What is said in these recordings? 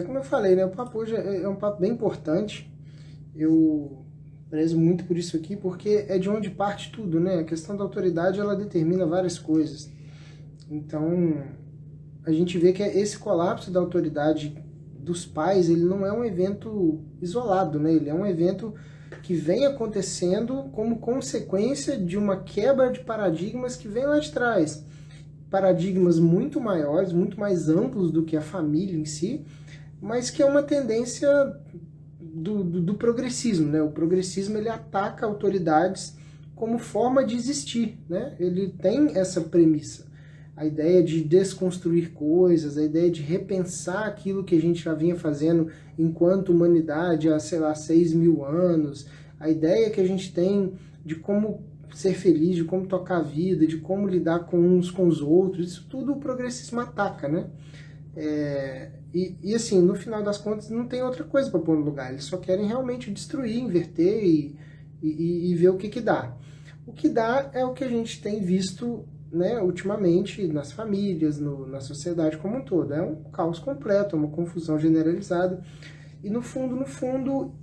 Como eu falei, né, o papo hoje é um papo bem importante. Eu prezo muito por isso aqui, porque é de onde parte tudo, né? A questão da autoridade, ela determina várias coisas. Então, a gente vê que esse colapso da autoridade dos pais, ele não é um evento isolado, né? Ele é um evento que vem acontecendo como consequência de uma quebra de paradigmas que vem lá de trás. Paradigmas muito maiores, muito mais amplos do que a família em si, mas que é uma tendência do progressismo, né? O progressismo, ele ataca autoridades como forma de existir, né? Ele tem essa premissa, a ideia de desconstruir coisas, a ideia de repensar aquilo que a gente já vinha fazendo enquanto humanidade há, sei lá, 6.000 anos, a ideia que a gente tem de como ser feliz, de como tocar a vida, de como lidar com uns com os outros, isso tudo o progressismo ataca, né? E assim, no final das contas, não tem outra coisa para pôr no lugar. Eles só querem realmente destruir, inverter e ver o que que dá. O que dá é o que a gente tem visto, né, ultimamente nas famílias, na sociedade como um todo. É um caos completo, é uma confusão generalizada. E no fundo,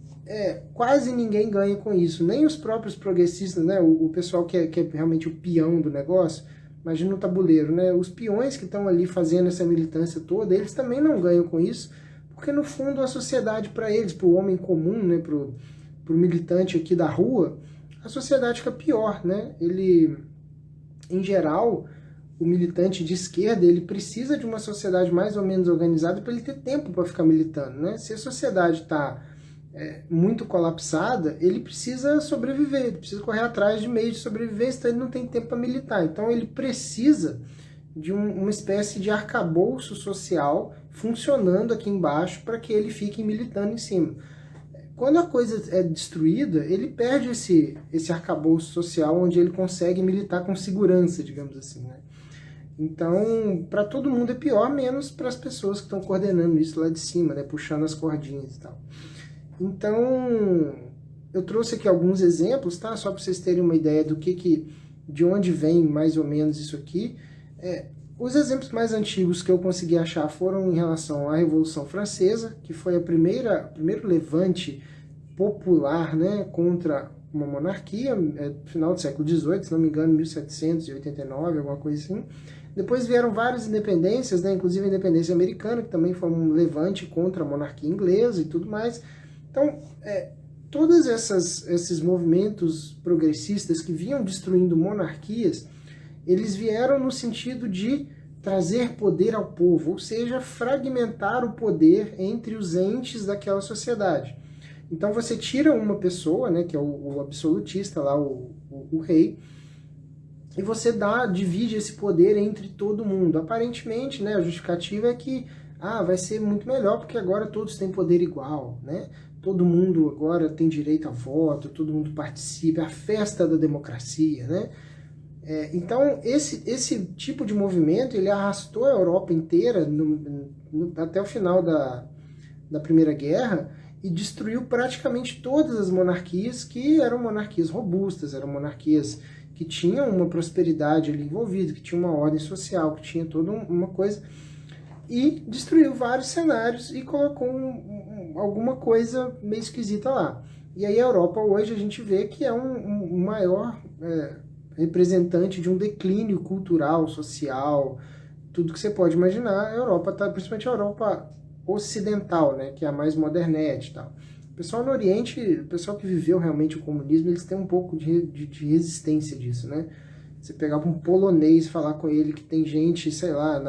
quase ninguém ganha com isso. Nem os próprios progressistas, né, o pessoal que é realmente o peão do negócio. Imagina o tabuleiro, né? Os peões que estão ali fazendo essa militância toda, eles também não ganham com isso, porque no fundo a sociedade para eles, para o homem comum, né, para o militante aqui da rua, a sociedade fica pior, né? Ele, em geral, o militante de esquerda, ele precisa de uma sociedade mais ou menos organizada para ele ter tempo para ficar militando, né? Se a sociedade está muito colapsada, ele precisa sobreviver, ele precisa correr atrás de meios de sobrevivência, então ele não tem tempo para militar. Então ele precisa de uma espécie de arcabouço social funcionando aqui embaixo para que ele fique militando em cima. Quando a coisa é destruída, ele perde esse arcabouço social onde ele consegue militar com segurança, digamos assim, né? Então, para todo mundo é pior, menos para as pessoas que estão coordenando isso lá de cima, né, puxando as cordinhas e tal. Então, eu trouxe aqui alguns exemplos, tá? Só para vocês terem uma ideia de onde vem mais ou menos isso aqui. Os exemplos mais antigos que eu consegui achar foram em relação à Revolução Francesa, que foi o primeiro levante popular, né, contra uma monarquia, final do século XVIII, se não me engano, 1789, alguma coisa assim. Depois vieram várias independências, né, inclusive a independência americana, que também foi um levante contra a monarquia inglesa e tudo mais. Então, todos esses movimentos progressistas que vinham destruindo monarquias, eles vieram no sentido de trazer poder ao povo, ou seja, fragmentar o poder entre os entes daquela sociedade. Então você tira uma pessoa, né, que é o absolutista lá, o rei, e você divide esse poder entre todo mundo. Aparentemente, né, a justificativa é que vai ser muito melhor porque agora todos têm poder igual, né? Todo mundo agora tem direito a voto, todo mundo participa, é a festa da democracia, né? Então, esse tipo de movimento, ele arrastou a Europa inteira até o final da Primeira Guerra e destruiu praticamente todas as monarquias que eram monarquias robustas, eram monarquias que tinham uma prosperidade ali envolvida, que tinha uma ordem social, que tinha toda uma coisa, e destruiu vários cenários e colocou alguma coisa meio esquisita lá. E aí a Europa hoje a gente vê que é um maior representante de um declínio cultural, social, tudo que você pode imaginar. A Europa tá, principalmente a Europa ocidental, né, que é a mais modernete e tal. O pessoal no Oriente, o pessoal que viveu realmente o comunismo, eles têm um pouco de resistência disso, né? Você pegar um polonês e falar com ele que tem gente, sei lá,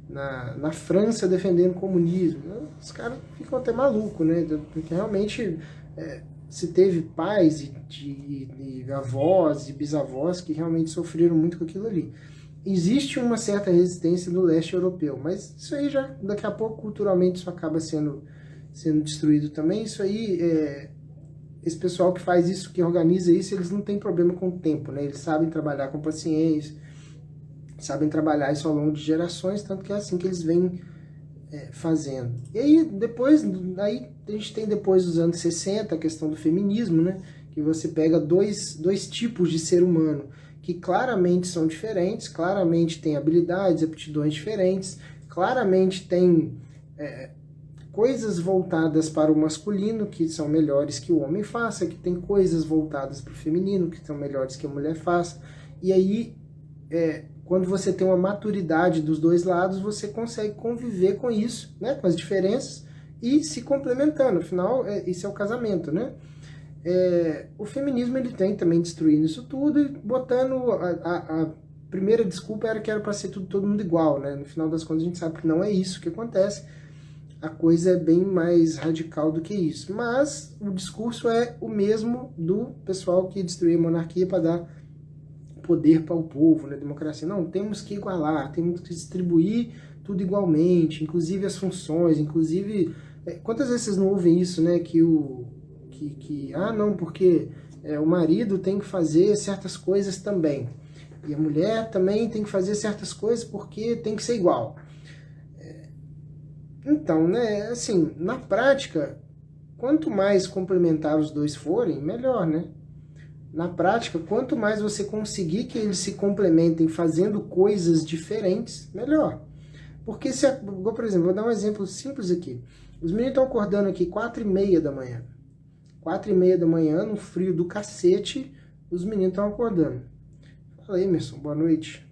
na França defendendo o comunismo, né? Os caras ficam até malucos, né? Porque realmente se teve pais e avós e bisavós que realmente sofreram muito com aquilo ali. Existe uma certa resistência no leste europeu, mas isso aí já, daqui a pouco, culturalmente, isso acaba sendo destruído também. Isso aí, esse pessoal que faz isso, que organiza isso, eles não têm problema com o tempo, né? Eles sabem trabalhar com paciência, sabem trabalhar isso ao longo de gerações, tanto que é assim que eles vêm fazendo. E aí, aí a gente tem depois dos anos 60 a questão do feminismo, né? Que você pega dois tipos de ser humano que claramente são diferentes, claramente têm habilidades, aptidões diferentes, claramente têm coisas voltadas para o masculino que são melhores que o homem faça, que tem coisas voltadas para o feminino que são melhores que a mulher faça. E aí, quando você tem uma maturidade dos dois lados, você consegue conviver com isso, né, com as diferenças, e se complementando. Afinal, isso é o casamento, né? O feminismo ele tem também destruindo isso tudo e botando a primeira desculpa era que era para ser todo mundo igual, né? No final das contas a gente sabe que não é isso que acontece. A coisa é bem mais radical do que isso. Mas o discurso é o mesmo do pessoal que destruiu a monarquia para dar poder para o povo, né? Democracia. Não, temos que igualar, temos que distribuir tudo igualmente, inclusive as funções, inclusive... Quantas vezes vocês não ouvem isso, né? Não, porque o marido tem que fazer certas coisas também. E a mulher também tem que fazer certas coisas porque tem que ser igual. Então, né, assim, na prática, quanto mais complementar os dois forem, melhor, né? Na prática, quanto mais você conseguir que eles se complementem fazendo coisas diferentes, melhor. Porque, por exemplo, vou dar um exemplo simples aqui. Os meninos estão acordando aqui 4h30 da manhã. 4h30 da manhã, no frio do cacete, os meninos estão acordando. Fala aí, Emerson, boa noite.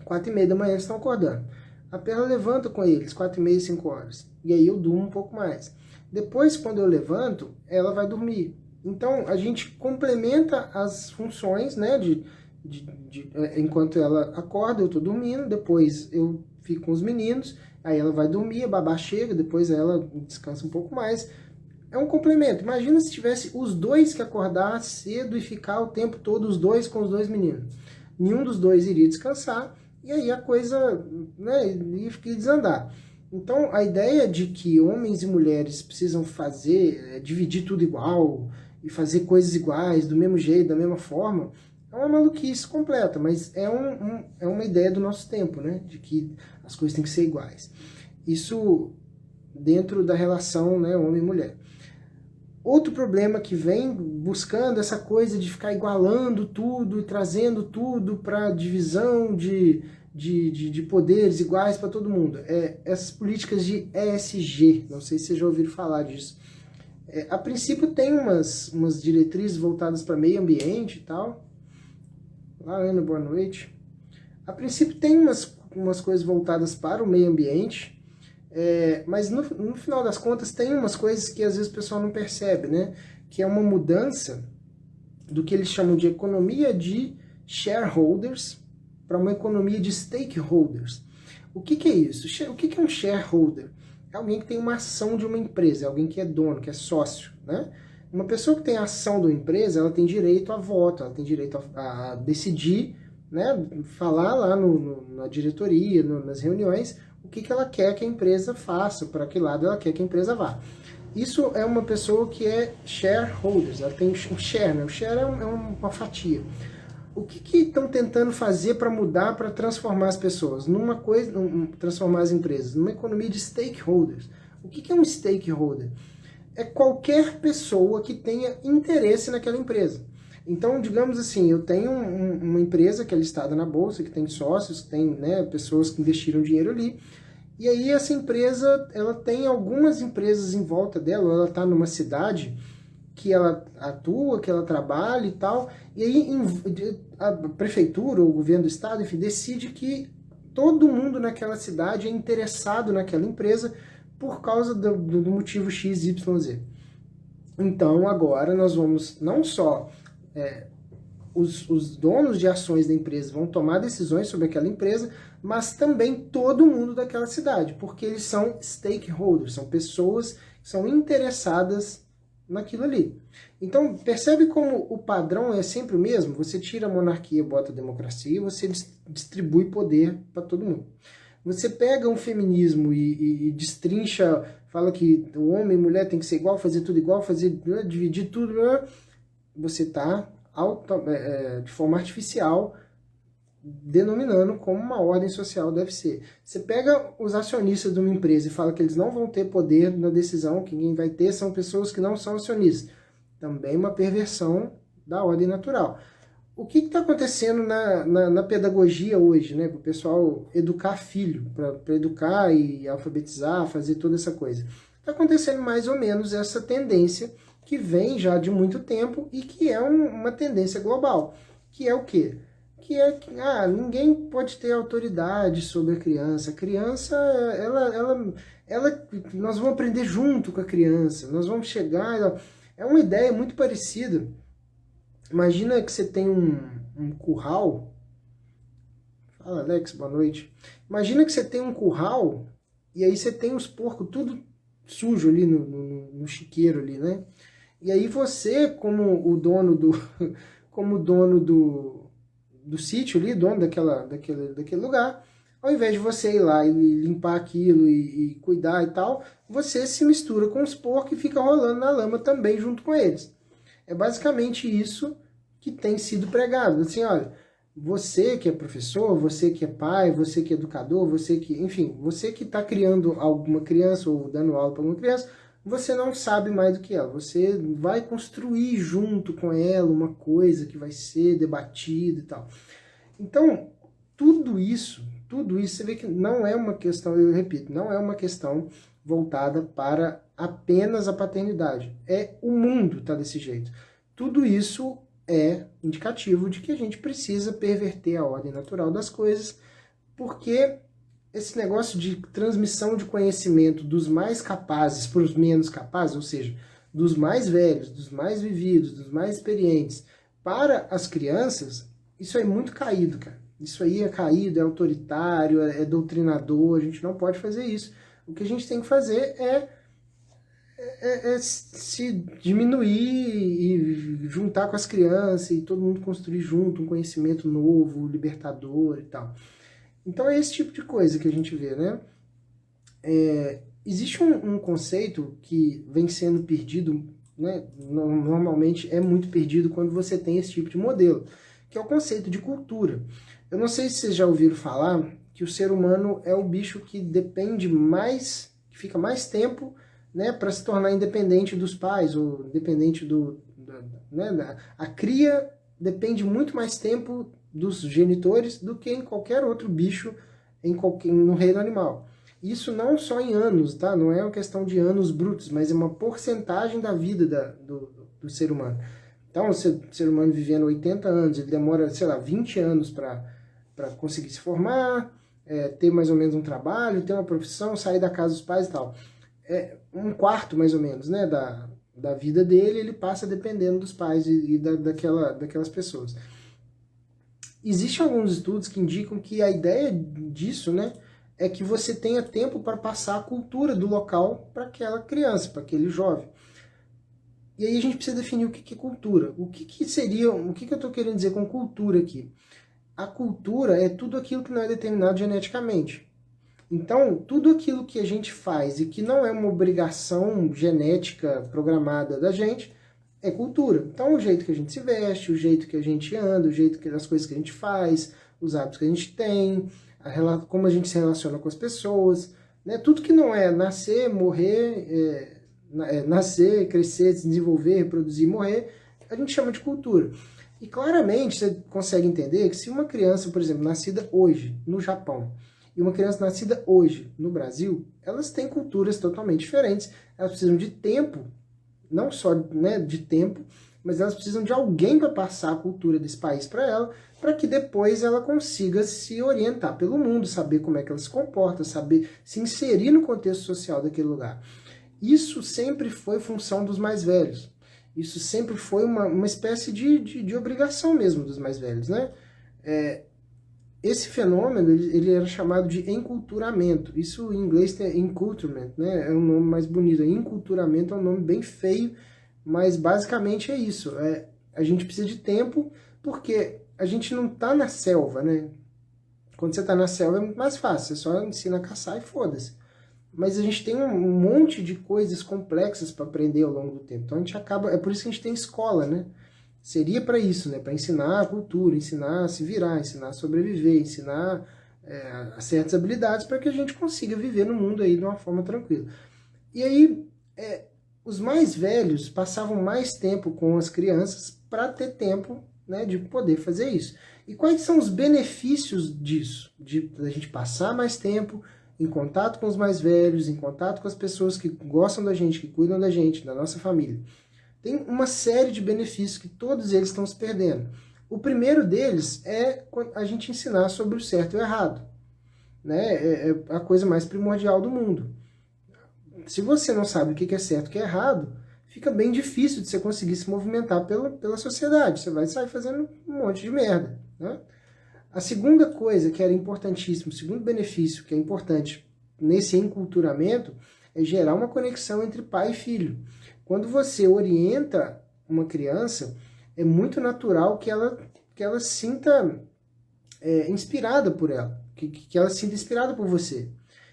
4h30 da manhã eles estão acordando. A perna levanta com eles, 4h30, 5 horas. E aí eu durmo um pouco mais. Depois, quando eu levanto, ela vai dormir. Então, a gente complementa as funções, né? Enquanto ela acorda, eu tô dormindo. Depois eu fico com os meninos. Aí ela vai dormir, a babá chega. Depois ela descansa um pouco mais. É um complemento. Imagina se tivesse os dois que acordar cedo e ficar o tempo todo os dois com os dois meninos. Nenhum dos dois iria descansar. E aí a coisa, né, ia desandar. Então, a ideia de que homens e mulheres precisam dividir tudo igual, e fazer coisas iguais, do mesmo jeito, da mesma forma, é uma maluquice completa, mas é uma ideia do nosso tempo, né, de que as coisas têm que ser iguais. Isso dentro da relação, né, homem e mulher. Outro problema que vem buscando essa coisa de ficar igualando tudo e trazendo tudo para divisão de poderes iguais para todo mundo. Essas políticas de ESG, não sei se vocês já ouviram falar disso. A princípio tem umas diretrizes voltadas para meio ambiente e tal. Olá, Ana, boa noite. A princípio tem umas coisas voltadas para o meio ambiente, mas no final das contas tem umas coisas que às vezes o pessoal não percebe, né? Que é uma mudança do que eles chamam de economia de shareholders para uma economia de stakeholders. O que é isso? O que é um shareholder? É alguém que tem uma ação de uma empresa, é alguém que é dono, que é sócio, né? Uma pessoa que tem ação de uma empresa, ela tem direito a voto, ela tem direito a decidir, né? Falar lá na diretoria, nas reuniões, o que ela quer que a empresa faça, para que lado ela quer que a empresa vá. Isso é uma pessoa que é shareholders, ela tem um share, né? O share é uma fatia. O que estão tentando fazer para mudar, para transformar as pessoas numa coisa, transformar as empresas numa economia de stakeholders? O que é um stakeholder? É qualquer pessoa que tenha interesse naquela empresa. Então, digamos assim, eu tenho uma empresa que é listada na bolsa, que tem sócios, que tem, né, pessoas que investiram dinheiro ali, e aí essa empresa, ela tem algumas empresas em volta dela, ela está numa cidade que ela atua, que ela trabalha e tal, e aí a prefeitura ou o governo do estado, enfim, decide que todo mundo naquela cidade é interessado naquela empresa por causa do motivo X, Y, Z. Então agora nós vamos não só os donos de ações da empresa vão tomar decisões sobre aquela empresa, mas também todo mundo daquela cidade, porque eles são stakeholders, são pessoas que são interessadas naquilo ali. Então, percebe como o padrão é sempre o mesmo? Você tira a monarquia, bota a democracia, você distribui poder para todo mundo. Você pega um feminismo e destrincha, fala que o homem e mulher tem que ser igual, fazer tudo igual, dividir tudo, você está de forma artificial denominando como uma ordem social deve ser. Você pega os acionistas de uma empresa e fala que eles não vão ter poder na decisão, que quem vai ter são pessoas que não são acionistas. Também uma perversão da ordem natural. o que está acontecendo na pedagogia hoje, né? Para o pessoal educar filho, para educar e alfabetizar, fazer toda essa coisa. Está acontecendo mais ou menos essa tendência que vem já de muito tempo e que é uma tendência global. Que é o quê? Que é que ninguém pode ter autoridade sobre a criança. A criança, nós vamos aprender junto com a criança, nós vamos chegar... É uma ideia muito parecida. Imagina que você tem um curral. Fala, Alex, boa noite. Imagina que você tem um curral e aí você tem os porcos tudo sujo ali no chiqueiro ali, né? E aí você, como o dono do sítio ali, dono daquele lugar, ao invés de você ir lá e limpar aquilo e cuidar e tal, você se mistura com os porcos e fica rolando na lama também junto com eles. É basicamente isso que tem sido pregado. Assim, olha, você que é professor, você que é pai, você que é educador, você que, enfim, você que está criando alguma criança ou dando aula para alguma criança, você não sabe mais do que ela. Você vai construir junto com ela uma coisa que vai ser debatida e tal. Então, tudo isso, você vê que não é uma questão, eu repito, não é uma questão voltada para apenas a paternidade. O mundo está desse jeito. Tudo isso é indicativo de que a gente precisa perverter a ordem natural das coisas, porque esse negócio de transmissão de conhecimento dos mais capazes para os menos capazes, ou seja, dos mais velhos, dos mais vividos, dos mais experientes, para as crianças, isso é muito caído, cara. Isso aí é caído, é autoritário, é doutrinador, a gente não pode fazer isso. O que a gente tem que fazer é se diminuir e juntar com as crianças e todo mundo construir junto um conhecimento novo, libertador e tal. Então é esse tipo de coisa que a gente vê, né? Existe um conceito que vem sendo perdido, né? Normalmente é muito perdido quando você tem esse tipo de modelo, que é o conceito de cultura. Eu não sei se vocês já ouviram falar que o ser humano é o bicho que depende mais, que fica mais tempo, né, para se tornar independente dos pais, ou independente né, a cria depende muito mais tempo dos genitores do que em qualquer outro bicho no reino animal. Isso não só em anos, tá? Não é uma questão de anos brutos, mas é uma porcentagem da vida do ser humano. Então, o ser humano vivendo 80 anos, ele demora, sei lá, 20 anos para conseguir se formar, ter mais ou menos um trabalho, ter uma profissão, sair da casa dos pais e tal. Um quarto, mais ou menos, né, da vida dele, ele passa dependendo dos pais e daquelas pessoas. Existem alguns estudos que indicam que a ideia disso, né, é que você tenha tempo para passar a cultura do local para aquela criança, para aquele jovem. E aí a gente precisa definir o que é cultura. O que seria, o que eu estou querendo dizer com cultura aqui? A cultura é tudo aquilo que não é determinado geneticamente. Então, tudo aquilo que a gente faz e que não é uma obrigação genética programada da gente, é cultura. Então, o jeito que a gente se veste, o jeito que a gente anda, o jeito que as coisas que a gente faz, os hábitos que a gente tem, como a gente se relaciona com as pessoas, né? Tudo que não é nascer, morrer, nascer, crescer, se desenvolver, reproduzir, morrer, a gente chama de cultura. E claramente você consegue entender que se uma criança, por exemplo, nascida hoje no Japão, e uma criança nascida hoje no Brasil, elas têm culturas totalmente diferentes, elas precisam de tempo, não só, né, de tempo, mas elas precisam de alguém para passar a cultura desse país para ela, para que depois ela consiga se orientar pelo mundo, saber como é que ela se comporta, saber se inserir no contexto social daquele lugar. Isso sempre foi função dos mais velhos. Isso sempre foi uma espécie de obrigação mesmo dos mais velhos, né? Esse fenômeno ele era chamado de enculturamento. Isso em inglês é enculturement, né? É um nome mais bonito. Enculturamento é um nome bem feio, mas basicamente é isso. A gente precisa de tempo porque a gente não está na selva, né? Quando você está na selva é muito mais fácil, você só ensina a caçar e foda-se. Mas a gente tem um monte de coisas complexas para aprender ao longo do tempo. Então a gente acaba, é por isso que a gente tem escola, né? Seria para isso, né? Para ensinar a cultura, ensinar a se virar, ensinar a sobreviver, ensinar certas habilidades para que a gente consiga viver no mundo aí de uma forma tranquila. E aí, os mais velhos passavam mais tempo com as crianças para ter tempo né, de poder fazer isso. E quais são os benefícios disso? De a gente passar mais tempo em contato com os mais velhos, em contato com as pessoas que gostam da gente, que cuidam da gente, da nossa família. Tem uma série de benefícios que todos eles estão se perdendo. O primeiro deles é a gente ensinar sobre o certo e o errado, né? É a coisa mais primordial do mundo. Se você não sabe o que é certo e o que é errado, fica bem difícil de você conseguir se movimentar pela sociedade. Você vai sair fazendo um monte de merda, né? A segunda coisa que era importantíssima, o segundo benefício que é importante nesse enculturamento, é gerar uma conexão entre pai e filho. Quando você orienta uma criança, é muito natural que ela sinta inspirada por ela, que ela sinta inspirada por você,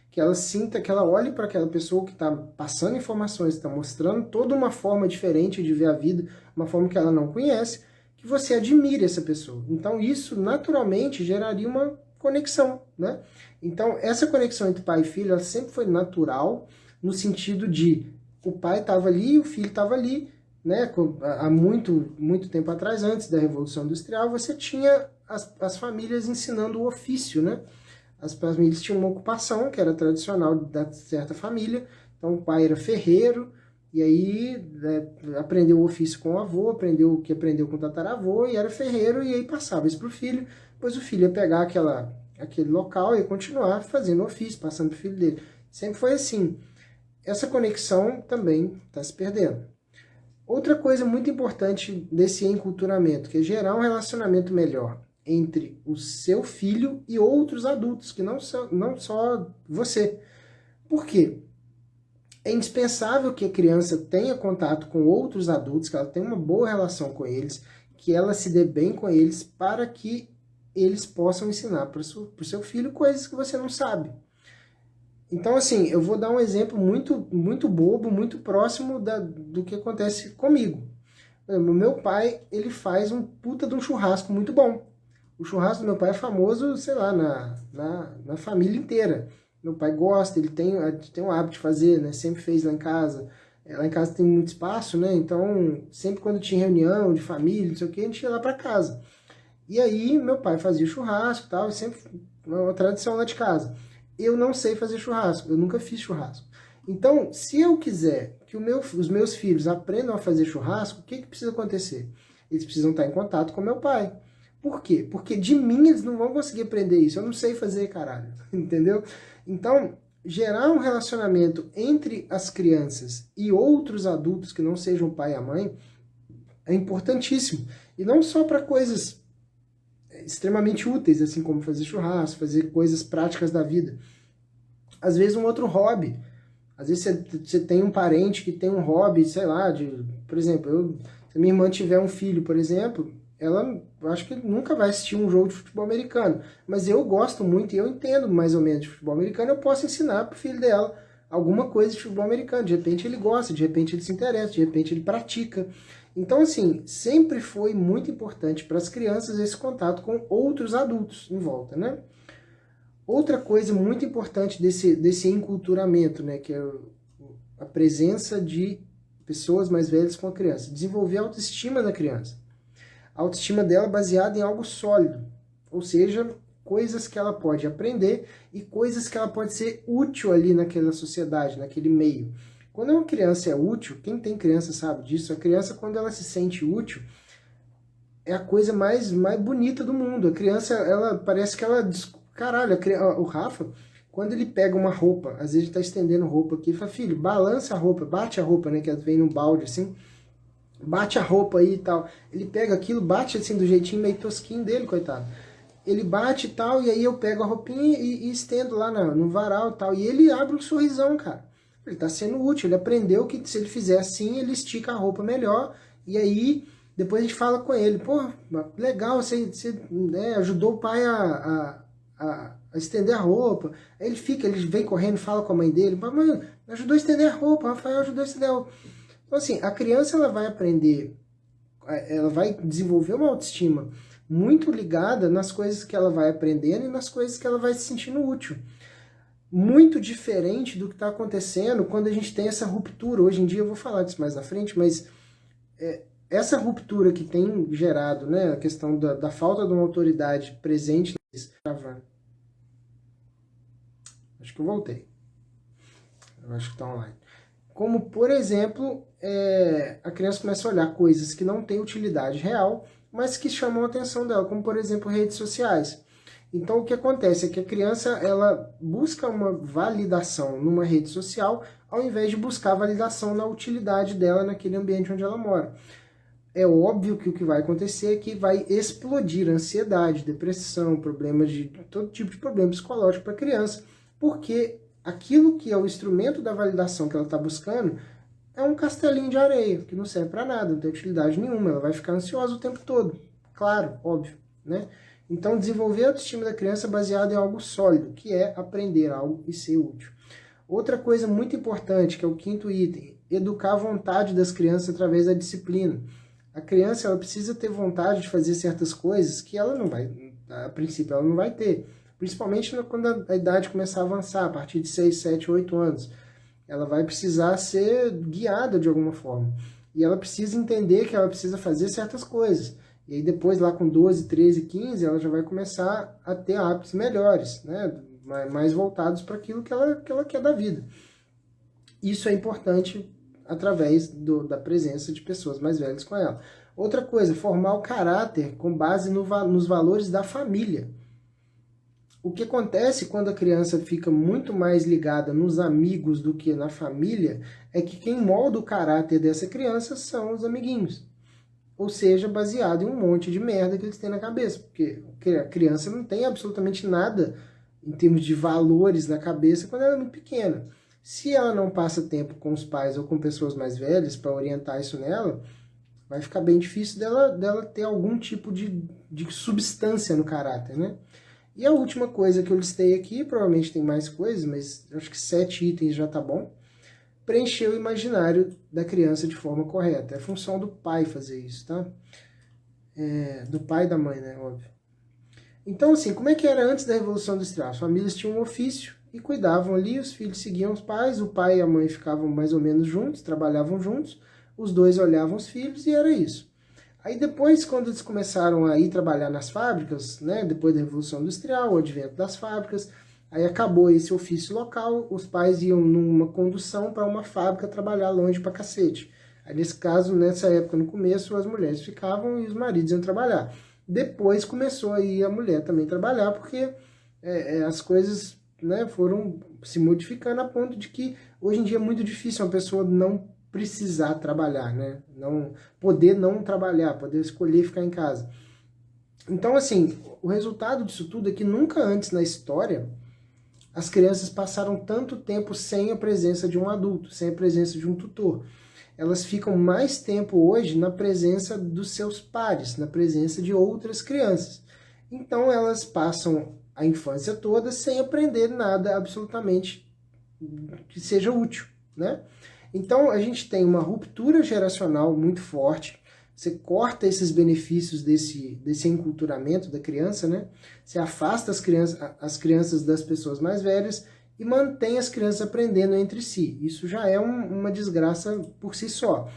que ela sinta, que ela olhe para aquela pessoa que está passando informações, está mostrando toda uma forma diferente de ver a vida, uma forma que ela não conhece, que você admire essa pessoa. Então isso naturalmente geraria uma conexão, né? Então essa conexão entre pai e filho, ela sempre foi natural, no sentido de o pai estava ali, o filho estava ali, né? Há muito tempo atrás, antes da Revolução Industrial, você tinha as famílias ensinando o ofício, né? As famílias tinham uma ocupação que era tradicional da certa família, então o pai era ferreiro, e aí aprendeu o ofício com o avô, aprendeu o que aprendeu com o tataravô, e era ferreiro, e aí passava isso para o filho, depois o filho ia pegar aquele local e continuar fazendo o ofício, passando para o filho dele. Sempre foi assim. Essa conexão também está se perdendo. Outra coisa muito importante desse enculturamento, que é gerar um relacionamento melhor entre o seu filho e outros adultos, que não só você. Por quê? É indispensável que a criança tenha contato com outros adultos, que ela tenha uma boa relação com eles, que ela se dê bem com eles, para que eles possam ensinar para o seu filho coisas que você não sabe. Então, assim, eu vou dar um exemplo muito bobo, muito próximo do que acontece comigo. O meu pai, ele faz um puta de um churrasco muito bom. O churrasco do meu pai é famoso, sei lá, na família inteira. Meu pai gosta, ele tem um hábito de fazer, né? Sempre fez lá em casa. Lá em casa tem muito espaço, né? Então, sempre quando tinha reunião de família, não sei o que, a gente ia lá para casa. E aí, meu pai fazia churrasco e tal, sempre uma tradição lá de casa. Eu não sei fazer churrasco, eu nunca fiz churrasco. Então, se eu quiser que os meus filhos aprendam a fazer churrasco, o que precisa acontecer? Eles precisam estar em contato com meu pai. Por quê? Porque de mim eles não vão conseguir aprender isso. Eu não sei fazer, caralho. Entendeu? Então, gerar um relacionamento entre as crianças e outros adultos que não sejam o pai e a mãe é importantíssimo. E não só para coisas extremamente úteis, assim como fazer churrasco, fazer coisas práticas da vida. Às vezes um outro hobby. Às vezes você tem um parente que tem um hobby, sei lá, por exemplo, se minha irmã tiver um filho, por exemplo, ela, eu acho que nunca vai assistir um jogo de futebol americano, mas eu gosto muito e eu entendo mais ou menos de futebol americano, eu posso ensinar pro filho dela alguma coisa de futebol americano. De repente ele gosta, de repente ele se interessa, de repente ele pratica. Então, assim, sempre foi muito importante para as crianças esse contato com outros adultos em volta, né? Outra coisa muito importante desse enculturamento, né, que é a presença de pessoas mais velhas com a criança. Desenvolver a autoestima da criança. A autoestima dela baseada em algo sólido, ou seja, coisas que ela pode aprender e coisas que ela pode ser útil ali naquela sociedade, naquele meio. Quando uma criança é útil, quem tem criança sabe disso, a criança, quando ela se sente útil, é a coisa mais bonita do mundo. A criança, ela parece que ela... Caralho, o Rafa, quando ele pega uma roupa, às vezes ele tá estendendo roupa aqui, ele fala, filho, balança a roupa, bate a roupa, né, que vem num balde assim, bate a roupa aí e tal. Ele pega aquilo, bate assim do jeitinho meio tosquinho dele, coitado. Ele bate e tal, e aí eu pego a roupinha e estendo lá no varal e tal. E ele abre um sorrisão, cara. Ele tá sendo útil, ele aprendeu que se ele fizer assim, ele estica a roupa melhor. E aí, depois a gente fala com ele, pô, legal, você né, ajudou o pai a estender a roupa. Aí ele vem correndo, fala com a mãe dele, mãe, ajudou a estender a roupa, Rafael ajudou a estender a roupa. Então assim, a criança ela vai aprender, ela vai desenvolver uma autoestima muito ligada nas coisas que ela vai aprendendo e nas coisas que ela vai se sentindo útil. Muito diferente do que está acontecendo quando a gente tem essa ruptura. Hoje em dia, eu vou falar disso mais na frente, mas essa ruptura que tem gerado, né, a questão da falta de uma autoridade presente, acho que eu voltei, eu acho que está online. Como, por exemplo, a criança começa a olhar coisas que não têm utilidade real, mas que chamam a atenção dela, como, por exemplo, redes sociais. Então, o que acontece é que a criança ela busca uma validação numa rede social, ao invés de buscar validação na utilidade dela naquele ambiente onde ela mora. É óbvio que o que vai acontecer é que vai explodir ansiedade, depressão, problemas de todo tipo de problema psicológico para a criança, porque aquilo que é o instrumento da validação que ela está buscando é um castelinho de areia, que não serve para nada, não tem utilidade nenhuma, ela vai ficar ansiosa o tempo todo. Claro, óbvio, né? Então, desenvolver a autoestima da criança baseado em algo sólido, que é aprender algo e ser útil. Outra coisa muito importante, que é o quinto item, educar a vontade das crianças através da disciplina. A criança ela precisa ter vontade de fazer certas coisas que ela não vai, a princípio, ela não vai ter. Principalmente quando a idade começar a avançar, a partir de 6, 7, 8 anos. Ela vai precisar ser guiada de alguma forma. E ela precisa entender que ela precisa fazer certas coisas. E aí depois, lá com 12, 13, 15, ela já vai começar a ter hábitos melhores, né? Mais voltados para aquilo que ela quer da vida. Isso é importante através da presença de pessoas mais velhas com ela. Outra coisa, formar o caráter com base nos valores da família. O que acontece quando a criança fica muito mais ligada nos amigos do que na família é que quem molda o caráter dessa criança são os amiguinhos. Ou seja, baseado em um monte de merda que eles têm na cabeça. Porque a criança não tem absolutamente nada em termos de valores na cabeça quando ela é muito pequena. Se ela não passa tempo com os pais ou com pessoas mais velhas para orientar isso nela, vai ficar bem difícil dela ter algum tipo de substância no caráter, né? E a última coisa que eu listei aqui, provavelmente tem mais coisas, mas acho que 7 itens já tá bom. Preencher o imaginário da criança de forma correta. É função do pai fazer isso, tá? Do pai e da mãe, né? Óbvio. Então, assim, como é que era antes da Revolução Industrial? As famílias tinham um ofício e cuidavam ali, os filhos seguiam os pais, o pai e a mãe ficavam mais ou menos juntos, trabalhavam juntos, os dois olhavam os filhos e era isso. Aí depois, quando eles começaram a ir trabalhar nas fábricas, né, depois da Revolução Industrial, o advento das fábricas, aí acabou esse ofício local, os pais iam numa condução para uma fábrica trabalhar longe pra cacete. Aí nesse caso, nessa época, no começo, as mulheres ficavam e os maridos iam trabalhar. Depois começou a ir a mulher também trabalhar, porque as coisas, né, foram se modificando a ponto de que hoje em dia é muito difícil uma pessoa não precisar trabalhar, né? Poder não trabalhar, poder escolher ficar em casa. Então, assim, o resultado disso tudo é que nunca antes na história as crianças passaram tanto tempo sem a presença de um adulto, sem a presença de um tutor. Elas ficam mais tempo hoje na presença dos seus pares, na presença de outras crianças. Então, elas passam a infância toda sem aprender nada absolutamente que seja útil, né? Então, a gente tem uma ruptura geracional muito forte, você corta esses benefícios desse enculturamento da criança, né? Você afasta as crianças das pessoas mais velhas e mantém as crianças aprendendo entre si. Isso já é uma desgraça por si só.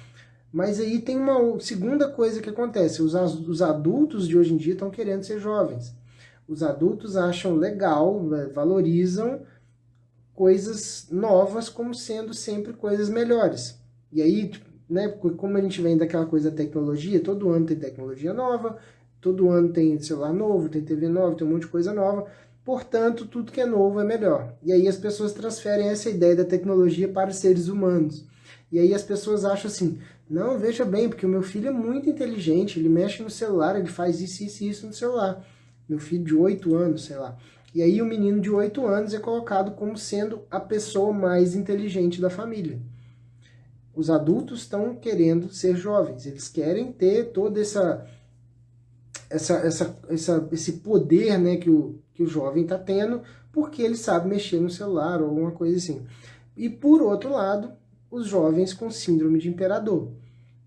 Mas aí tem uma segunda coisa que acontece, os adultos de hoje em dia estão querendo ser jovens. Os adultos acham legal, valorizam coisas novas como sendo sempre coisas melhores. E aí, né, como a gente vem daquela coisa da tecnologia, todo ano tem tecnologia nova, todo ano tem celular novo, tem TV nova, tem um monte de coisa nova, portanto, tudo que é novo é melhor. E aí as pessoas transferem essa ideia da tecnologia para os seres humanos. E aí as pessoas acham assim, não, veja bem, porque o meu filho é muito inteligente, ele mexe no celular, ele faz isso, isso e isso no celular. Meu filho de 8 anos, sei lá. E aí o menino de 8 anos é colocado como sendo a pessoa mais inteligente da família. Os adultos estão querendo ser jovens, eles querem ter todo esse poder, né, que o jovem está tendo, porque ele sabe mexer no celular ou alguma coisa assim. E por outro lado, os jovens com síndrome de imperador,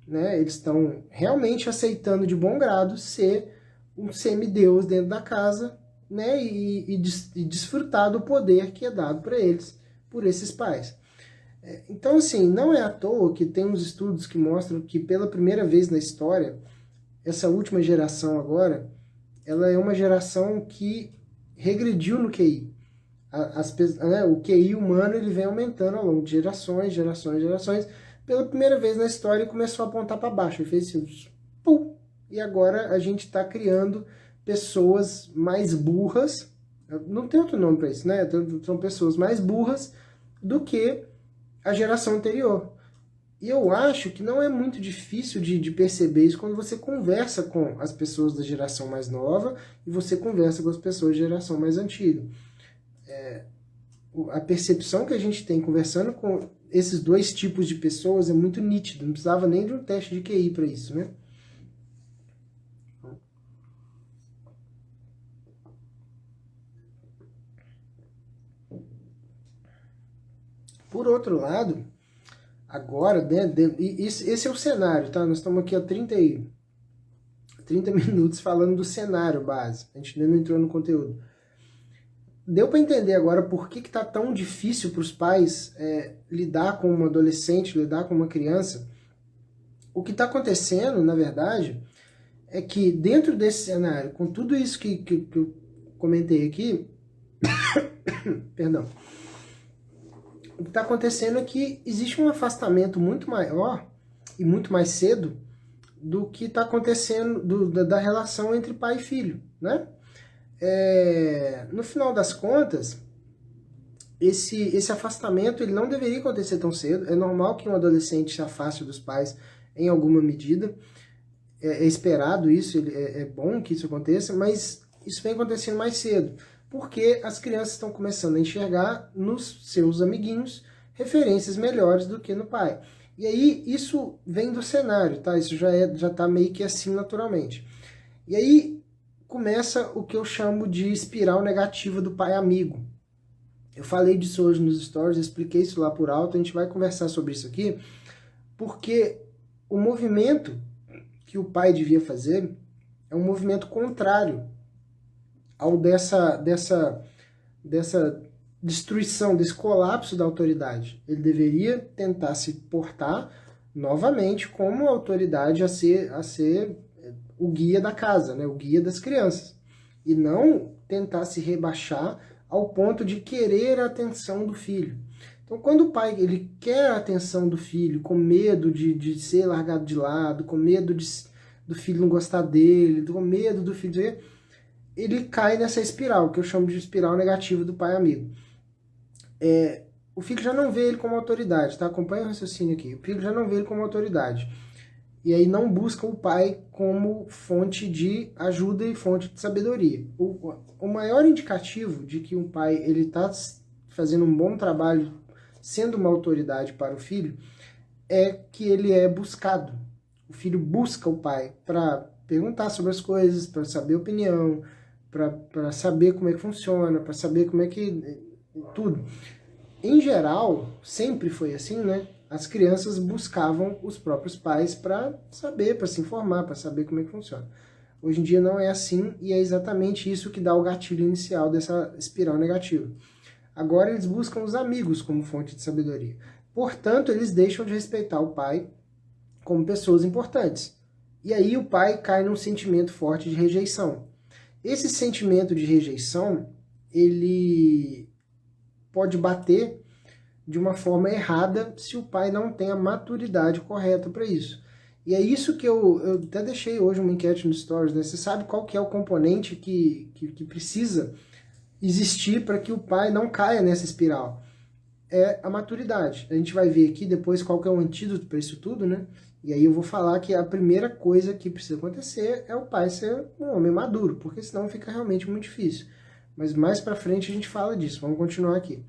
né, eles estão realmente aceitando de bom grado ser um semideus dentro da casa, né, e desfrutar do poder que é dado para eles por esses pais. Então, assim, não é à toa que tem uns estudos que mostram que pela primeira vez na história, essa última geração agora, ela é uma geração que regrediu no QI. O QI humano ele vem aumentando ao longo de gerações, gerações, gerações. Pela primeira vez na história ele começou a apontar para baixo, ele fez assim, pum! E agora a gente está criando pessoas mais burras, não tem outro nome para isso, né? São pessoas mais burras do que a geração anterior. E eu acho que não é muito difícil de perceber isso quando você conversa com as pessoas da geração mais nova e você conversa com as pessoas da geração mais antiga. A percepção que a gente tem conversando com esses dois tipos de pessoas é muito nítido, não precisava nem de um teste de QI para isso, né? Por outro lado, agora, né, esse é o cenário, tá? Nós estamos aqui há 30 minutos falando do cenário base, a gente ainda não entrou no conteúdo. Deu para entender agora por que está tão difícil para os pais lidar com um adolescente, lidar com uma criança. O que está acontecendo, na verdade, é que dentro desse cenário, com tudo isso que eu comentei aqui, perdão, o que está acontecendo é que existe um afastamento muito maior e muito mais cedo do que está acontecendo da relação entre pai e filho, né? No final das contas, esse afastamento ele não deveria acontecer tão cedo. É normal que um adolescente se afaste dos pais em alguma medida. É esperado isso, é bom que isso aconteça, mas isso vem acontecendo mais cedo, porque as crianças estão começando a enxergar nos seus amiguinhos referências melhores do que no pai. E aí isso vem do cenário, tá? Isso já tá meio que assim naturalmente. E aí começa o que eu chamo de espiral negativa do pai amigo. Eu falei disso hoje nos stories, expliquei isso lá por alto, a gente vai conversar sobre isso aqui, porque o movimento que o pai devia fazer é um movimento contrário ao dessa destruição, desse colapso da autoridade. Ele deveria tentar se portar novamente como autoridade a ser o guia da casa, né? O guia das crianças. E não tentar se rebaixar ao ponto de querer a atenção do filho. Então, quando o pai ele quer a atenção do filho, com medo de ser largado de lado, com medo do filho não gostar dele, com medo do filho... ele cai nessa espiral, que eu chamo de espiral negativa do pai amigo. O filho já não vê ele como autoridade, tá? Acompanha o raciocínio aqui. O filho já não vê ele como autoridade. E aí não busca o pai como fonte de ajuda e fonte de sabedoria. O maior indicativo de que um pai ele está fazendo um bom trabalho, sendo uma autoridade para o filho, é que ele é buscado. O filho busca o pai para perguntar sobre as coisas, para saber a opinião, para saber como é que funciona, para saber como é que... tudo. Em geral, sempre foi assim, né? As crianças buscavam os próprios pais para saber, para se informar, para saber como é que funciona. Hoje em dia não é assim e é exatamente isso que dá o gatilho inicial dessa espiral negativa. Agora eles buscam os amigos como fonte de sabedoria. Portanto, eles deixam de respeitar o pai como pessoas importantes. E aí o pai cai num sentimento forte de rejeição. Esse sentimento de rejeição, ele pode bater de uma forma errada se o pai não tem a maturidade correta para isso. E é isso que eu até deixei hoje uma enquete no Stories, né? Você sabe qual que é o componente que precisa existir para que o pai não caia nessa espiral? É a maturidade. A gente vai ver aqui depois qual que é o antídoto para isso tudo, né? E aí eu vou falar que a primeira coisa que precisa acontecer é o pai ser um homem maduro, porque senão fica realmente muito difícil. Mas mais para frente a gente fala disso, vamos continuar aqui.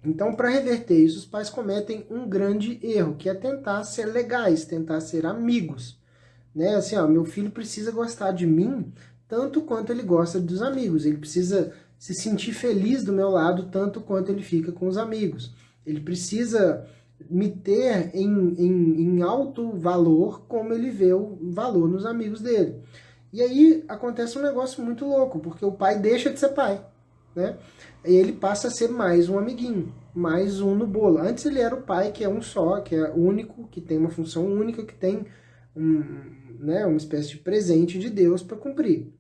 Então, para reverter isso, os pais cometem um grande erro, que é tentar ser legais, tentar ser amigos. Né? Assim, ó, meu filho precisa gostar de mim tanto quanto ele gosta dos amigos. Ele precisa se sentir feliz do meu lado tanto quanto ele fica com os amigos. Ele precisa me ter em alto valor como ele vê o valor nos amigos dele. E aí acontece um negócio muito louco, porque o pai deixa de ser pai, né? E ele passa a ser mais um amiguinho. mais um no bolo. Antes ele era o pai, que é um só, que é único, que tem uma função única, que tem uma espécie de presente de Deus para cumprir.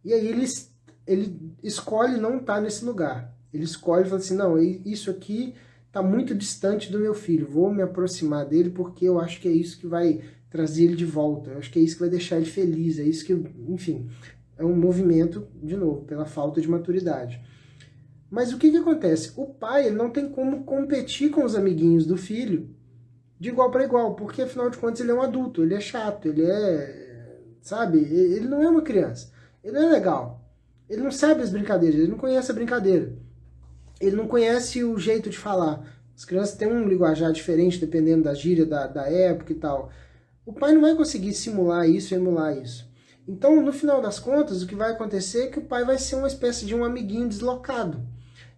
E aí ele escolhe não estar nesse lugar. Ele escolhe e fala assim, não, isso aqui está muito distante do meu filho, vou me aproximar dele porque eu acho que é isso que vai trazer ele de volta, eu acho que é isso que vai deixar ele feliz, é isso que, enfim, é um movimento, de novo, pela falta de maturidade. Mas o que acontece? O pai ele não tem como competir com os amiguinhos do filho de igual para igual, porque afinal de contas ele é um adulto, ele é chato, ele é, sabe, ele não é uma criança, ele não é legal, ele não sabe as brincadeiras, ele não conhece a brincadeira, ele não conhece o jeito de falar. As crianças têm um linguajar diferente dependendo da gíria da época e tal. O pai não vai conseguir simular isso, emular isso. Então, no final das contas, o que vai acontecer é que o pai vai ser uma espécie de um amiguinho deslocado.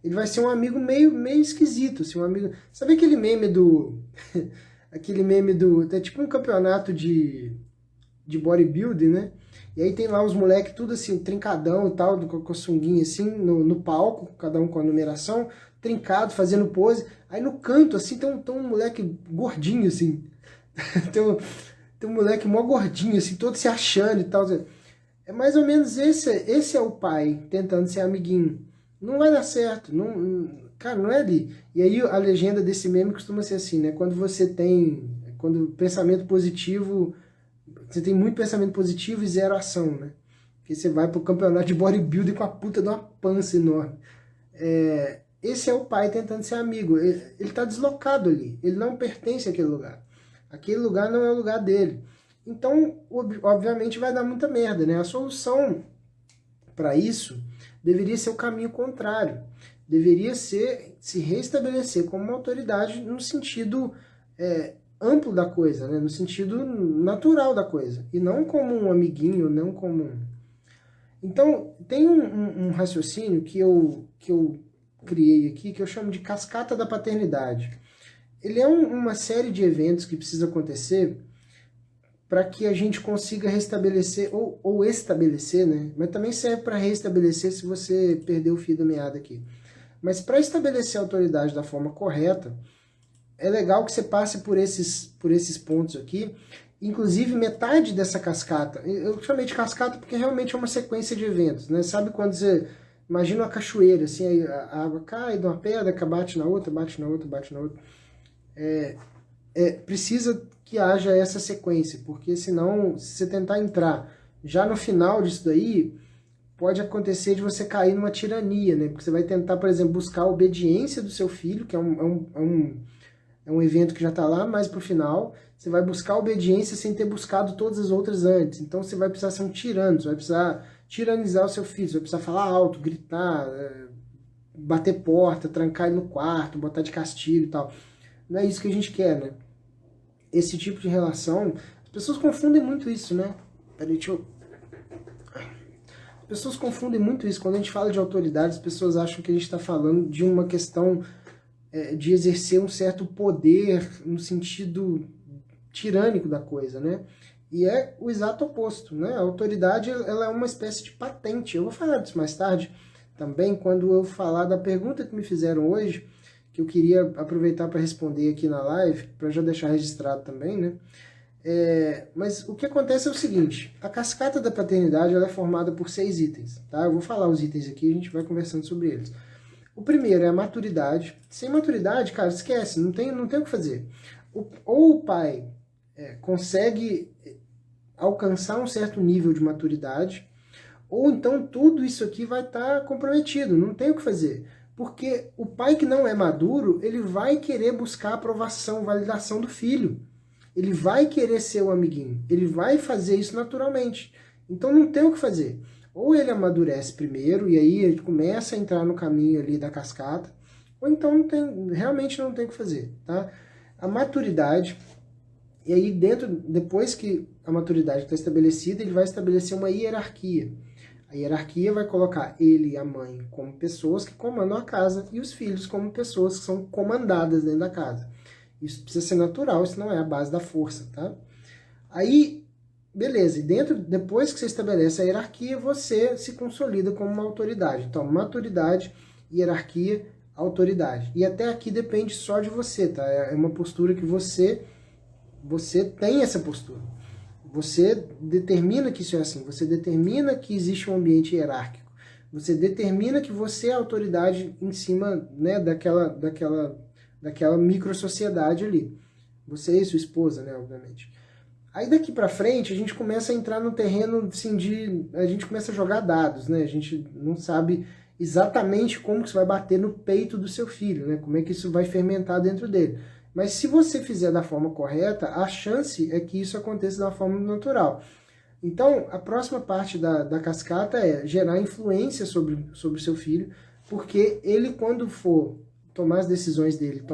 Ele vai ser um amigo meio esquisito, assim, um amigo... Sabe aquele meme do... aquele meme do... É tipo um campeonato de bodybuilding, né? E aí tem lá os moleques tudo assim, trincadão e tal, com a sunguinha assim, no palco, cada um com a numeração, trincado, fazendo pose. Aí no canto, assim, tem um moleque gordinho, assim. tem um moleque mó gordinho, assim, todo se achando e tal. É mais ou menos esse é o pai tentando ser amiguinho. Não vai dar certo, cara, não é ali. E aí a legenda desse meme costuma ser assim, né? Quando o pensamento positivo... Você tem muito pensamento positivo e zero ação, né? Porque você vai pro campeonato de bodybuilding com a puta de uma pança enorme. Esse é o pai tentando ser amigo. Ele tá deslocado ali. Ele não pertence àquele lugar. Aquele lugar não é o lugar dele. Então, obviamente, vai dar muita merda, né? A solução para isso deveria ser o caminho contrário. Deveria ser se restabelecer como uma autoridade no sentido... amplo da coisa, né? No sentido natural da coisa, e não como um amiguinho, não como um... Então, tem um raciocínio que eu criei aqui, que eu chamo de cascata da paternidade. Ele é uma série de eventos que precisa acontecer para que a gente consiga restabelecer, ou estabelecer, né? Mas também serve para restabelecer se você perdeu o fio da meada aqui. Mas para estabelecer a autoridade da forma correta, é legal que você passe por esses pontos aqui. Inclusive, metade dessa cascata, eu chamei de cascata porque realmente é uma sequência de eventos, né? Sabe quando você imagina uma cachoeira, assim, aí a água cai de uma pedra, bate na outra, bate na outra, bate na outra. Precisa que haja essa sequência, porque senão, se você tentar entrar já no final disso daí, pode acontecer de você cair numa tirania, né? Porque você vai tentar, por exemplo, buscar a obediência do seu filho, que é um evento que já está lá, mas para o final você vai buscar a obediência sem ter buscado todas as outras antes. Então você vai precisar ser um tirano, você vai precisar tiranizar o seu filho, você vai precisar falar alto, gritar, bater porta, trancar ele no quarto, botar de castigo e tal. Não é isso que a gente quer, né? Esse tipo de relação, as pessoas confundem muito isso, né? Peraí, As pessoas confundem muito isso. Quando a gente fala de autoridade, as pessoas acham que a gente está falando de uma questão de exercer um certo poder no sentido tirânico da coisa, né? E é o exato oposto, né? A autoridade, ela é uma espécie de patente. Eu vou falar disso mais tarde também, quando eu falar da pergunta que me fizeram hoje, que eu queria aproveitar para responder aqui na live, para já deixar registrado também, né? Mas o que acontece é o seguinte, a cascata da paternidade ela é formada por 6 itens, tá? Eu vou falar os itens aqui e a gente vai conversando sobre eles. O primeiro é a maturidade. Sem maturidade, cara, esquece, não tem o que fazer. Ou o pai consegue alcançar um certo nível de maturidade, ou então tudo isso aqui vai estar comprometido, não tem o que fazer. Porque o pai que não é maduro, ele vai querer buscar a aprovação, validação do filho. Ele vai querer ser o amiguinho, ele vai fazer isso naturalmente. Então não tem o que fazer. Ou ele amadurece primeiro, e aí ele começa a entrar no caminho ali da cascata, ou então realmente não tem o que fazer, tá? A maturidade, e aí depois que a maturidade está estabelecida, ele vai estabelecer uma hierarquia. A hierarquia vai colocar ele e a mãe como pessoas que comandam a casa, e os filhos como pessoas que são comandadas dentro da casa. Isso precisa ser natural, isso não é a base da força, tá? Aí, beleza, e depois que você estabelece a hierarquia, você se consolida como uma autoridade. Então, maturidade, hierarquia, autoridade. E até aqui depende só de você, tá? É uma postura que você tem essa postura. Você determina que isso é assim, você determina que existe um ambiente hierárquico, você determina que você é a autoridade em cima, né, daquela micro-sociedade ali. Você e sua esposa, né, obviamente. Aí daqui pra frente a gente começa a entrar no terreno assim, a gente começa a jogar dados, né? A gente não sabe exatamente como que isso vai bater no peito do seu filho, né? Como é que isso vai fermentar dentro dele. Mas se você fizer da forma correta, a chance é que isso aconteça da forma natural. Então, a próxima parte da cascata é gerar influência sobre o seu filho, porque ele, quando for tomar as decisões dele,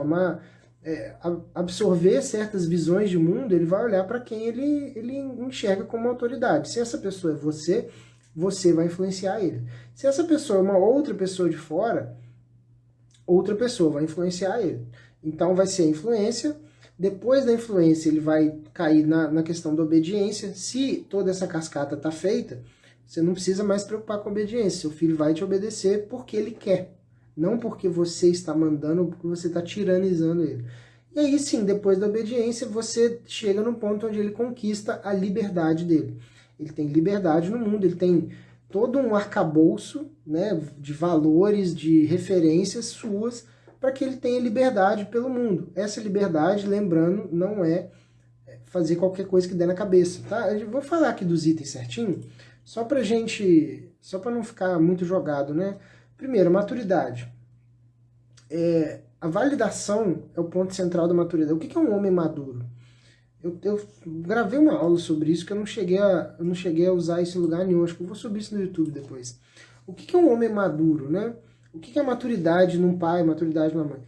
absorver certas visões de mundo, ele vai olhar para quem ele enxerga como autoridade. Se essa pessoa é você, você vai influenciar ele. Se essa pessoa é uma outra pessoa de fora, outra pessoa vai influenciar ele. Então vai ser a influência. Depois da influência, ele vai cair na questão da obediência. Se toda essa cascata está feita, você não precisa mais se preocupar com a obediência. Seu filho vai te obedecer porque ele quer. Não porque você está mandando ou porque você está tiranizando ele. E aí sim, depois da obediência, você chega num ponto onde ele conquista a liberdade dele. Ele tem liberdade no mundo, ele tem todo um arcabouço, né, de valores, de referências suas, para que ele tenha liberdade pelo mundo. Essa liberdade, lembrando, não é fazer qualquer coisa que der na cabeça, tá? Eu vou falar aqui dos itens certinho, só para não ficar muito jogado, né? Primeiro, maturidade. A validação é o ponto central da maturidade. O que é um homem maduro? Eu gravei uma aula sobre isso que eu não cheguei a usar isso em lugar nenhum. Acho que eu vou subir isso no YouTube depois. O que é um homem maduro, né? O que é maturidade num pai, maturidade numa mãe?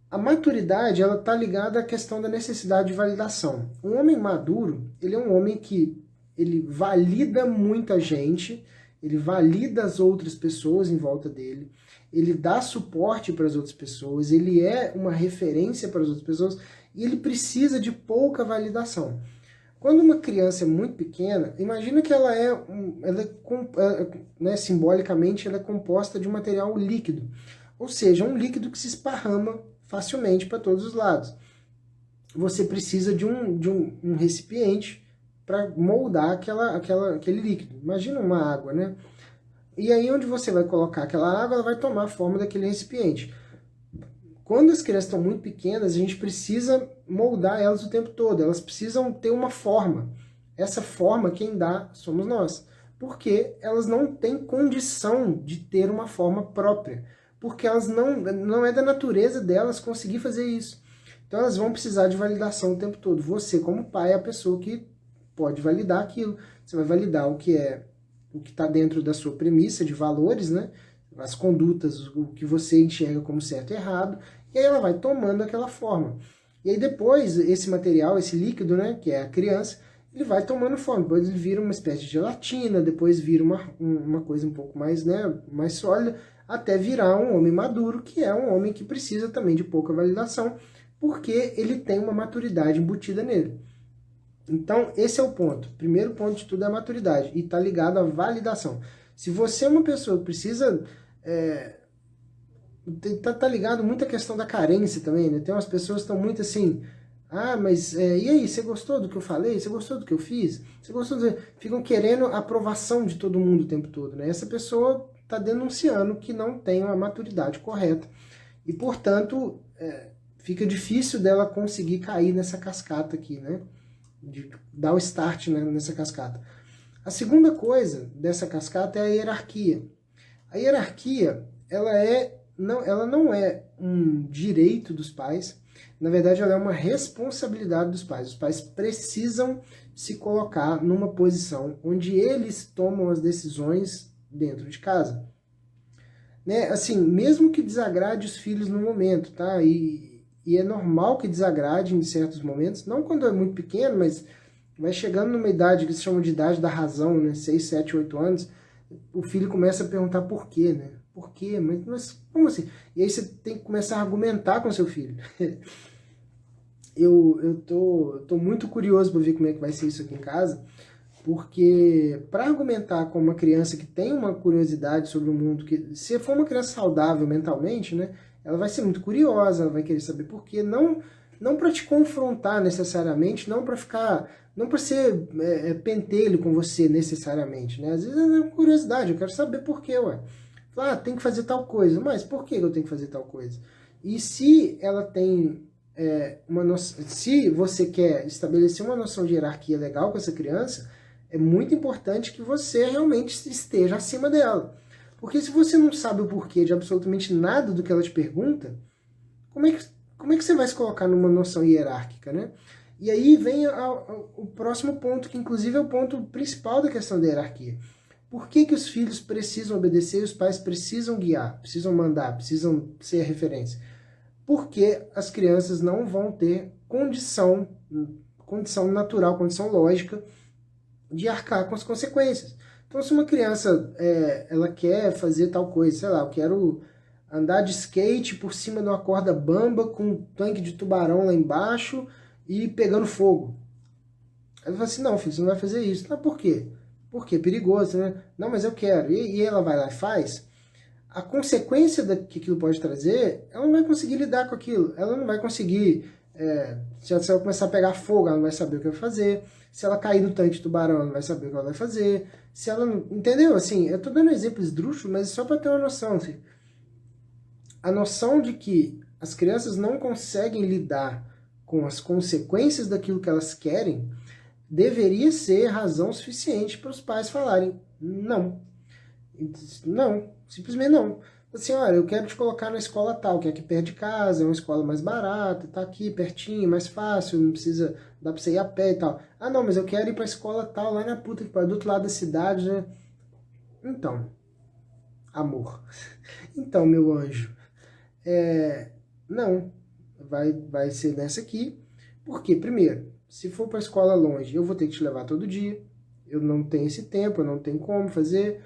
A maturidade, ela tá ligada à questão da necessidade de validação. Um homem maduro, ele é um homem que ele valida muita gente, ele valida as outras pessoas em volta dele, ele dá suporte para as outras pessoas, ele é uma referência para as outras pessoas e ele precisa de pouca validação. Quando uma criança é muito pequena, imagina que né, simbolicamente, ela é composta de um material líquido, ou seja, um líquido que se esparrama facilmente para todos os lados. Você precisa de um recipiente para moldar aquele líquido. Imagina uma água, né? E aí onde você vai colocar aquela água, ela vai tomar a forma daquele recipiente. Quando as crianças estão muito pequenas, a gente precisa moldar elas o tempo todo. Elas precisam ter uma forma. Essa forma, quem dá, somos nós. Porque elas não têm condição de ter uma forma própria. Porque elas não é da natureza delas conseguir fazer isso. Então elas vão precisar de validação o tempo todo. Você, como pai, é a pessoa que pode validar aquilo. Você vai validar o que está dentro da sua premissa de valores, né? As condutas, o que você enxerga como certo e errado, e aí ela vai tomando aquela forma. E aí depois, esse material, esse líquido, né, que é a criança, ele vai tomando forma, depois ele vira uma espécie de gelatina, depois vira uma coisa um pouco mais, né, mais sólida, até virar um homem maduro, que é um homem que precisa também de pouca validação, porque ele tem uma maturidade embutida nele. Então, esse é o ponto. O primeiro ponto de tudo é a maturidade, e está ligado à validação. Se você é uma pessoa que precisa... tá ligado muito à questão da carência também, né? Tem umas pessoas que estão muito assim... Ah, mas e aí, você gostou do que eu falei? Você gostou do que eu fiz? Você gostou do... Ficam querendo a aprovação de todo mundo o tempo todo, né? Essa pessoa está denunciando que não tem uma maturidade correta. E, portanto, fica difícil dela conseguir cair nessa cascata aqui, né? De dar o start, né, nessa cascata. A segunda coisa dessa cascata é a hierarquia. A hierarquia, ela não é um direito dos pais, na verdade ela é uma responsabilidade dos pais. Os pais precisam se colocar numa posição onde eles tomam as decisões dentro de casa. Né? Assim, mesmo que desagrade os filhos no momento, tá? E é normal que desagrade em certos momentos, não quando é muito pequeno, mas vai chegando numa idade que se chama de idade da razão, né? 6, 7, 8 anos, o filho começa a perguntar por quê, né? Por quê? Mas como assim? E aí você tem que começar a argumentar com seu filho. Eu tô muito curioso para ver como é que vai ser isso aqui em casa, Porque para argumentar com uma criança que tem uma curiosidade sobre o mundo, que se for uma criança saudável mentalmente, né, ela vai ser muito curiosa, ela vai querer saber por quê, não para te confrontar necessariamente, não para ser pentelho com você necessariamente, né? Às vezes é uma curiosidade, eu quero saber por quê, ué. Tem que fazer tal coisa, mas por que eu tenho que fazer tal coisa? E se ela tem uma noção, se você quer estabelecer uma noção de hierarquia legal com essa criança, é muito importante que você realmente esteja acima dela. Porque se você não sabe o porquê de absolutamente nada do que ela te pergunta, como é que você vai se colocar numa noção hierárquica, né? E aí vem o próximo ponto, que inclusive é o ponto principal da questão da hierarquia. Por que os filhos precisam obedecer e os pais precisam guiar, precisam mandar, precisam ser a referência? Porque as crianças não vão ter condição natural, condição lógica de arcar com as consequências. Então, se uma criança ela quer fazer tal coisa, sei lá, eu quero andar de skate por cima de uma corda bamba com um tanque de tubarão lá embaixo e pegando fogo. Ela fala assim, não, filho, você não vai fazer isso. Não, por quê? Porque é perigoso, né? Não, mas eu quero. E ela vai lá e faz. A consequência que aquilo pode trazer, ela não vai conseguir lidar com aquilo. Ela não vai conseguir... se ela começar a pegar fogo, ela não vai saber o que vai fazer. Se ela cair no tanque de tubarão, ela não vai saber o que ela vai fazer. Se ela não... Entendeu? Assim, eu tô dando exemplos esdrúxulos, mas só para ter uma noção. Assim. A noção de que as crianças não conseguem lidar com as consequências daquilo que elas querem deveria ser razão suficiente para os pais falarem não. Não, simplesmente não. Assim, olha, eu quero te colocar na escola tal, que é aqui perto de casa, é uma escola mais barata, tá aqui pertinho, mais fácil, não precisa, dá pra você ir a pé e tal. Ah, não, mas eu quero ir pra escola tal, lá na puta que pariu, do outro lado da cidade, né? Então, amor. Então, meu anjo, não, vai ser nessa aqui. Porque, primeiro, se for pra escola longe, eu vou ter que te levar todo dia, eu não tenho esse tempo, eu não tenho como fazer...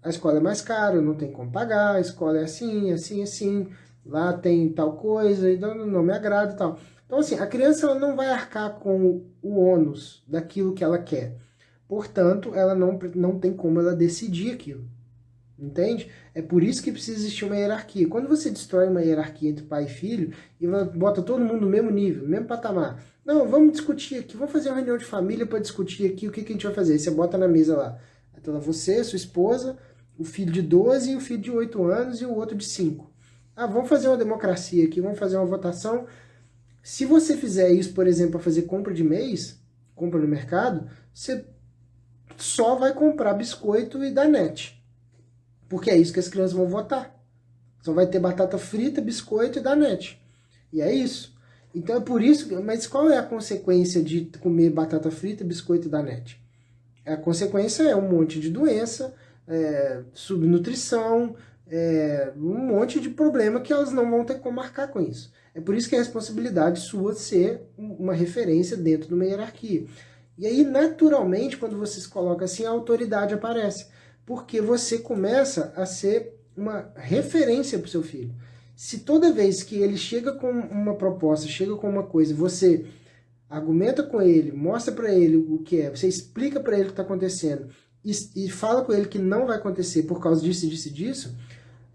a escola é mais cara, eu não tenho como pagar, a escola é assim, assim, assim, lá tem tal coisa, e não me agrada e tal. Então, assim, a criança ela não vai arcar com o ônus daquilo que ela quer. Portanto, ela não tem como ela decidir aquilo. Entende? É por isso que precisa existir uma hierarquia. Quando você destrói uma hierarquia entre pai e filho, e bota todo mundo no mesmo nível, no mesmo patamar. Não, vamos discutir aqui, vamos fazer uma reunião de família para discutir aqui o que a gente vai fazer. Aí você bota na mesa lá. Então, você, sua esposa, o filho de 12 e o filho de 8 anos e o outro de 5. Ah, vamos fazer uma democracia aqui, vamos fazer uma votação. Se você fizer isso, por exemplo, para fazer compra de mês, compra no mercado, você só vai comprar biscoito e Danete. Porque é isso que as crianças vão votar. Só vai ter batata frita, biscoito e Danete. E é isso. Então é por isso, mas qual é a consequência de comer batata frita, biscoito e Danete? A consequência é um monte de doença, subnutrição, um monte de problema que elas não vão ter como marcar com isso. É por isso que é a responsabilidade sua ser uma referência dentro de uma hierarquia. E aí, naturalmente, quando você se coloca assim, a autoridade aparece. Porque você começa a ser uma referência para o seu filho. Se toda vez que ele chega com uma proposta, chega com uma coisa, você argumenta com ele, mostra para ele o que é, você explica para ele o que está acontecendo e fala com ele que não vai acontecer por causa disso, disso e disso,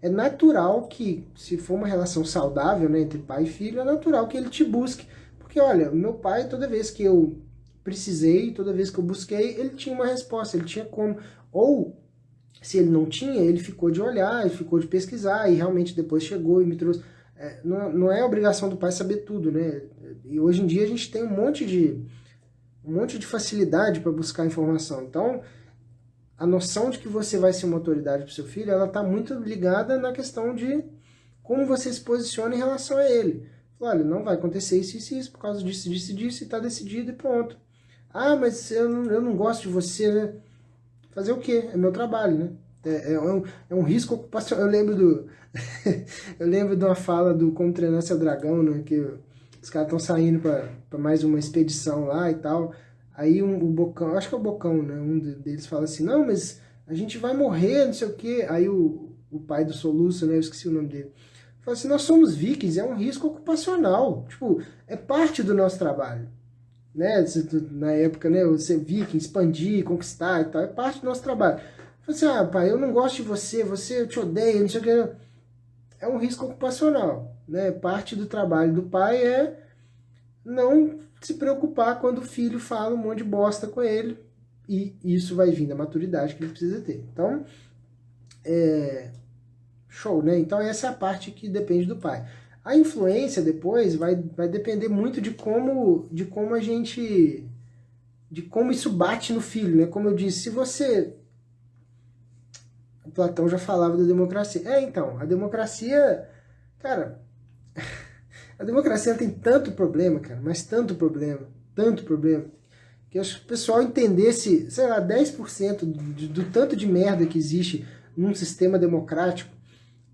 é natural que, se for uma relação saudável, né, entre pai e filho, é natural que ele te busque. Porque, olha, meu pai, toda vez que eu precisei, toda vez que eu busquei, ele tinha uma resposta, ele tinha como. Ou, se ele não tinha, ele ficou de olhar, ele ficou de pesquisar, e realmente depois chegou e me trouxe. Não é obrigação do pai saber tudo, né? E hoje em dia a gente tem um monte de facilidade para buscar informação. Então, a noção de que você vai ser uma autoridade para o seu filho, ela está muito ligada na questão de como você se posiciona em relação a ele. Olha, não vai acontecer isso, isso, isso, por causa disso, disso, disso, e está decidido e pronto. Ah, mas eu não gosto de você, né? Fazer o quê? É meu trabalho, né? É um risco ocupacional. Eu lembro de uma fala do Como Treinar Seu Dragão, né? Que os caras estão saindo para mais uma expedição lá e tal. Aí o Bocão, acho que é o Bocão, né? Um deles fala assim, não, mas a gente vai morrer, não sei o quê. Aí o pai do Soluço, né? Eu esqueci o nome dele. Fala assim, nós somos vikings, é um risco ocupacional. Tipo, é parte do nosso trabalho. né? Na época, né? Você viking, expandir, conquistar e tal, é parte do nosso trabalho. Falei assim, ah, pai, eu não gosto de você, eu te odeio, não sei o que. É um risco ocupacional, né? Parte do trabalho do pai é não se preocupar quando o filho fala um monte de bosta com ele, e isso vai vir da maturidade que ele precisa ter. Então, show, né? Então essa é a parte que depende do pai. A influência depois vai depender muito de como a gente, de como isso bate no filho, né? Como eu disse, se você, o Platão já falava da democracia. Então, a democracia, cara, a democracia tem tanto problema, cara, mas tanto problema, que acho que o pessoal entendesse, sei lá, 10% do tanto de merda que existe num sistema democrático,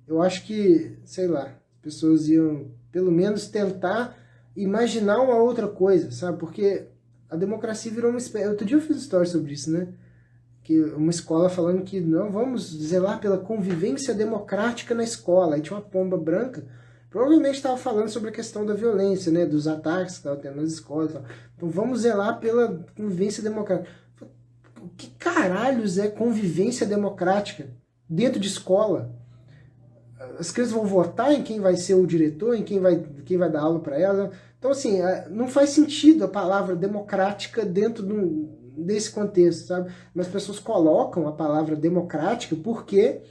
eu acho que, sei lá, as pessoas iam pelo menos tentar imaginar uma outra coisa, sabe? Porque a democracia virou uma espécie... Outro dia eu fiz história sobre isso, né? Que uma escola falando que não, vamos zelar pela convivência democrática na escola. Aí tinha uma pomba branca, provavelmente estava falando sobre a questão da violência, né? Dos ataques que estavam tendo nas escolas. Então vamos zelar pela convivência democrática. O que caralhos é convivência democrática dentro de escola? As crianças vão votar em quem vai ser o diretor, em quem vai dar aula para elas. Então, assim, não faz sentido a palavra democrática dentro desse contexto, sabe? Mas as pessoas colocam a palavra democrática porque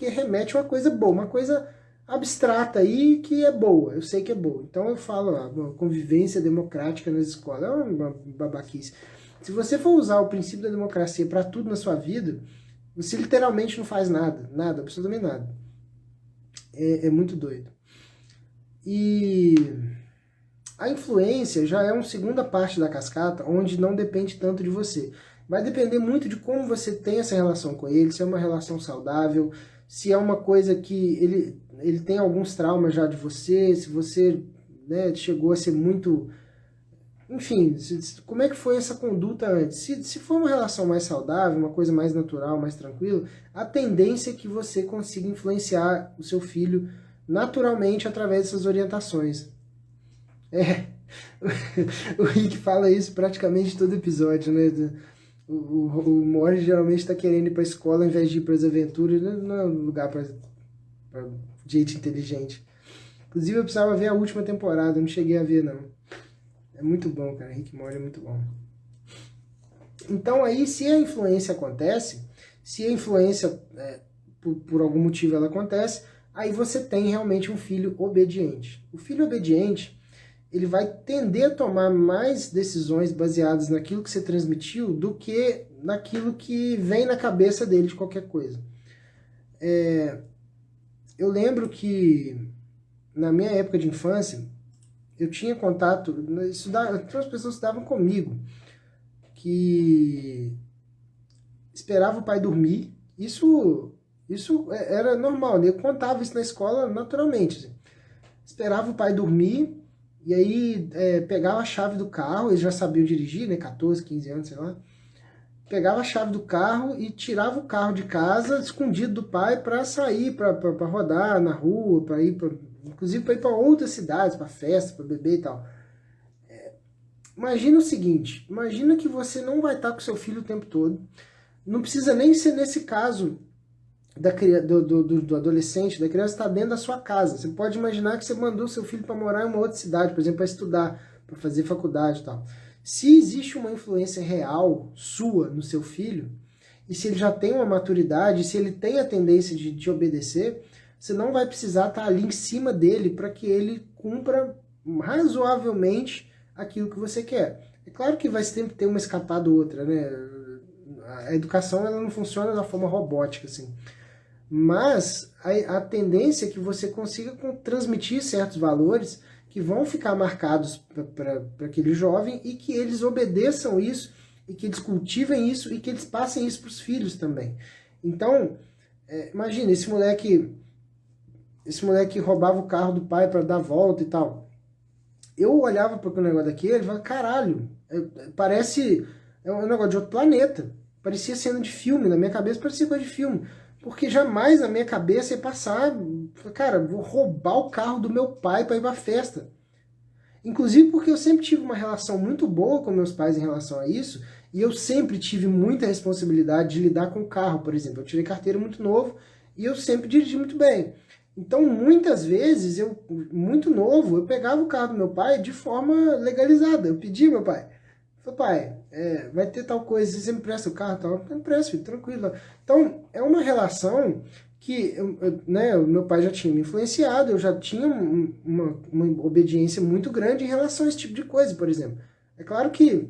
remete a uma coisa boa, uma coisa abstrata aí que é boa, eu sei que é boa. Então eu falo, convivência democrática nas escolas, é uma babaquice. Se você for usar o princípio da democracia para tudo na sua vida, você literalmente não faz nada, absolutamente nada. É muito doido. E a influência já é uma segunda parte da cascata, onde não depende tanto de você. Vai depender muito de como você tem essa relação com ele, se é uma relação saudável, se é uma coisa que ele tem alguns traumas já de você, se você, né, chegou a ser muito... Enfim, como é que foi essa conduta antes? Se for uma relação mais saudável, uma coisa mais natural, mais tranquila, a tendência é que você consiga influenciar o seu filho naturalmente através dessas orientações. O Rick fala isso praticamente todo episódio, né? O Morty geralmente está querendo ir para a escola ao invés de ir para as aventuras, né? Não é um lugar para gente inteligente. Inclusive eu precisava ver a última temporada, eu não cheguei a ver não. É muito bom, cara. Rick and Morty é muito bom. Então aí, se a influência acontece, se a influência, por algum motivo ela acontece, aí você tem realmente um filho obediente. O filho obediente, ele vai tender a tomar mais decisões baseadas naquilo que você transmitiu do que naquilo que vem na cabeça dele de qualquer coisa. Eu lembro que na minha época de infância, eu tinha contato, outras pessoas estudavam comigo, que esperava o pai dormir. Isso era normal, né? Eu contava isso na escola naturalmente. Assim. Esperava o pai dormir, e aí pegava a chave do carro, eles já sabiam dirigir, né? 14, 15 anos, sei lá. Pegava a chave do carro e tirava o carro de casa, escondido do pai, para sair, para rodar na rua, para ir inclusive para ir para outras cidades, para festa, para beber e tal. Imagina o seguinte, imagina que você não vai estar com seu filho o tempo todo, não precisa nem ser nesse caso do adolescente, da criança estar dentro da sua casa. Você pode imaginar que você mandou seu filho para morar em uma outra cidade, por exemplo, para estudar, para fazer faculdade e tal. Se existe uma influência real sua no seu filho, e se ele já tem uma maturidade, se ele tem a tendência de te obedecer, você não vai precisar estar ali em cima dele para que ele cumpra razoavelmente aquilo que você quer. É claro que vai sempre ter uma escapada ou outra, né? A educação ela não funciona da forma robótica, assim. Mas a tendência é que você consiga transmitir certos valores que vão ficar marcados para aquele jovem e que eles obedeçam isso, e que eles cultivem isso e que eles passem isso para os filhos também. Então, imagina, esse moleque roubava o carro do pai para dar volta e tal. Eu olhava para o negócio daquele e falava, caralho, parece um negócio de outro planeta. Parecia cena de filme, na minha cabeça parecia coisa de filme. Porque jamais na minha cabeça ia passar, cara, vou roubar o carro do meu pai para ir pra festa. Inclusive porque eu sempre tive uma relação muito boa com meus pais em relação a isso, e eu sempre tive muita responsabilidade de lidar com o carro, por exemplo. Eu tirei carteira muito novo e eu sempre dirigi muito bem. Então, muitas vezes, muito novo, eu pegava o carro do meu pai de forma legalizada. Eu pedia ao meu pai, falei, pai, vai ter tal coisa, você me presta o carro? Tal? Eu empresto, filho, tranquilo. Então, é uma relação que né, o meu pai já tinha me influenciado, eu já tinha uma obediência muito grande em relação a esse tipo de coisa, por exemplo. É claro que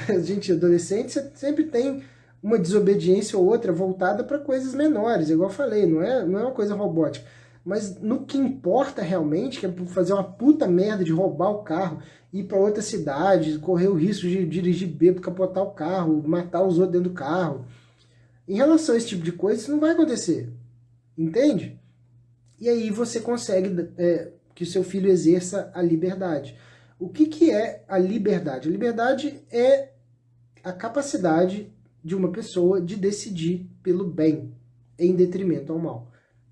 a gente, adolescente, você sempre tem uma desobediência ou outra voltada para coisas menores, igual eu falei, não é uma coisa robótica. Mas no que importa realmente, que é fazer uma puta merda de roubar o carro, ir para outra cidade, correr o risco de dirigir bêbado, capotar o carro, matar os outros dentro do carro. Em relação a esse tipo de coisa, isso não vai acontecer. Entende? E aí você consegue que o seu filho exerça a liberdade. O que é a liberdade? A liberdade é a capacidade de uma pessoa de decidir pelo bem, em detrimento ao mal.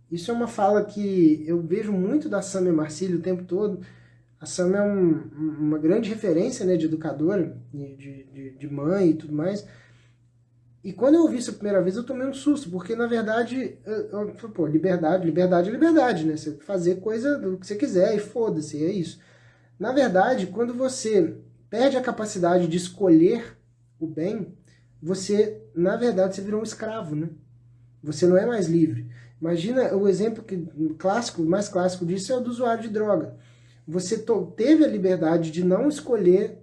Isso é uma fala que eu vejo muito da Samia Marcílio o tempo todo. A Samia é uma grande referência, né, de educadora, de mãe e tudo mais. E quando eu ouvi isso a primeira vez, eu tomei um susto, porque na verdade, pô, liberdade é liberdade, né? Você fazer coisa do que você quiser e foda-se, é isso. Na verdade, quando você perde a capacidade de escolher o bem, você, na verdade, você virou um escravo, né? Você não é mais livre. Imagina o exemplo mais clássico disso é o do usuário de droga. Você teve a liberdade de não escolher,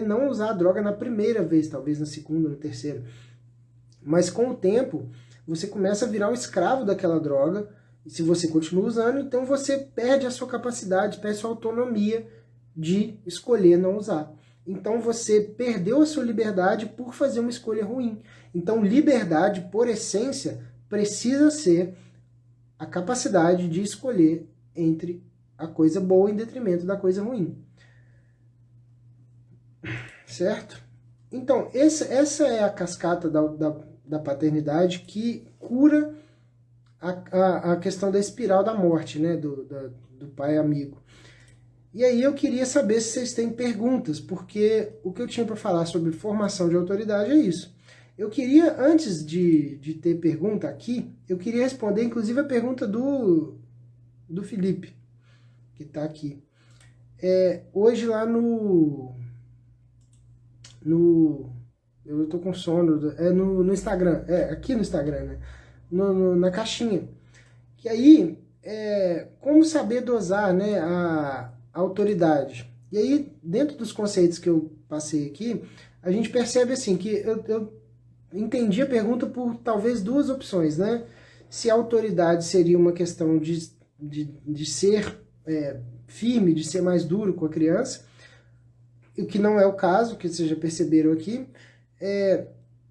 não usar a droga na primeira vez, talvez na segunda, na terceira. Mas com o tempo, você começa a virar um escravo daquela droga, e se você continua usando, então você perde a sua capacidade, perde a sua autonomia de escolher não usar. Então você perdeu a sua liberdade por fazer uma escolha ruim. Então liberdade, por essência, precisa ser a capacidade de escolher entre a coisa boa em detrimento da coisa ruim. Certo? Então, essa é a cascata da paternidade que cura a questão da espiral da morte, né? Do pai amigo. E aí eu queria saber se vocês têm perguntas, porque o que eu tinha para falar sobre formação de autoridade é isso. Eu queria, antes de ter pergunta aqui, eu queria responder inclusive a pergunta do Felipe, que está aqui. Hoje lá eu tô com sono, no Instagram, aqui no Instagram, né? Na caixinha. Que aí, como saber dosar, né, a autoridade. E aí, dentro dos conceitos que eu passei aqui, a gente percebe assim, que eu entendi a pergunta por talvez duas opções, né? Se a autoridade seria uma questão de ser firme, de ser mais duro com a criança, o que não é o caso, que vocês já perceberam aqui.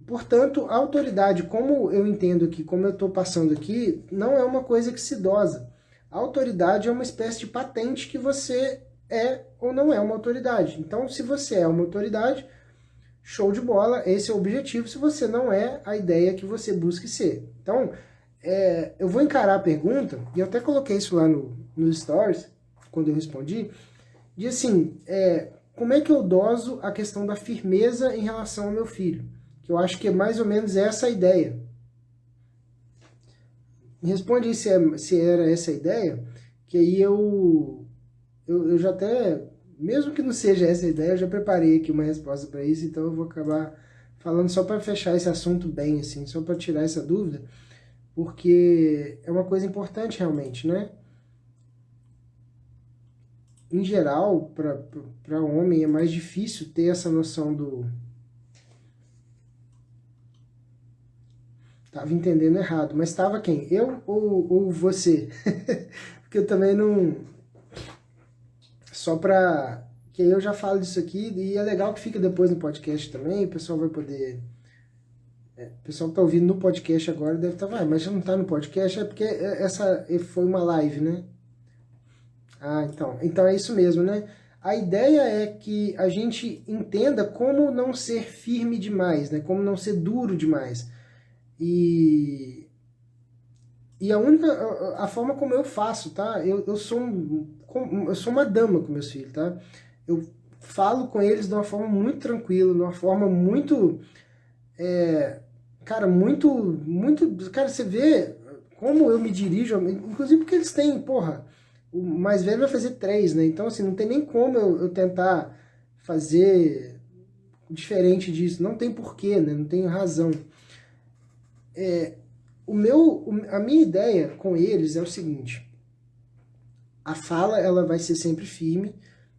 Portanto, a autoridade, como eu entendo aqui, como eu estou passando aqui, não é uma coisa que se dosa. A autoridade é uma espécie de patente que você é ou não é uma autoridade. Então, se você é uma autoridade, show de bola, esse é o objetivo. Se você não é, a ideia é que você busque ser. Então, eu vou encarar a pergunta, e eu até coloquei isso lá nos stories, quando eu respondi, de assim, como é que eu doso a questão da firmeza em relação ao meu filho? Que eu acho que é mais ou menos essa a ideia. Me responde aí se era essa a ideia, que aí eu já até, mesmo que não seja essa a ideia, eu já preparei aqui uma resposta para isso, então eu vou acabar falando só para fechar esse assunto bem, assim, só para tirar essa dúvida, porque é uma coisa importante realmente, né? Em geral, para homem é mais difícil ter essa noção do... Tava entendendo errado, mas estava quem? Eu ou você? Porque eu também não... Só para... Que aí eu já falo disso aqui, e é legal que fica depois no podcast também, o pessoal vai poder... O pessoal que tá ouvindo no podcast agora deve estar, mas já não tá no podcast, é porque essa foi uma live, né? Ah, então é isso mesmo, né? A ideia é que a gente entenda como não ser firme demais, né? Como não ser duro demais. E E a forma como eu faço, tá? Eu sou eu sou uma dama com meus filhos, tá? Eu falo com eles de uma forma muito tranquila, de uma forma muito, cara, cara, você vê como eu me dirijo, inclusive porque eles têm, porra, o mais velho vai fazer 3, né? Então, assim, não tem nem como eu tentar fazer diferente disso, não tem porquê, né? Não tem razão. A minha ideia com eles é o seguinte: a fala ela vai ser sempre firme,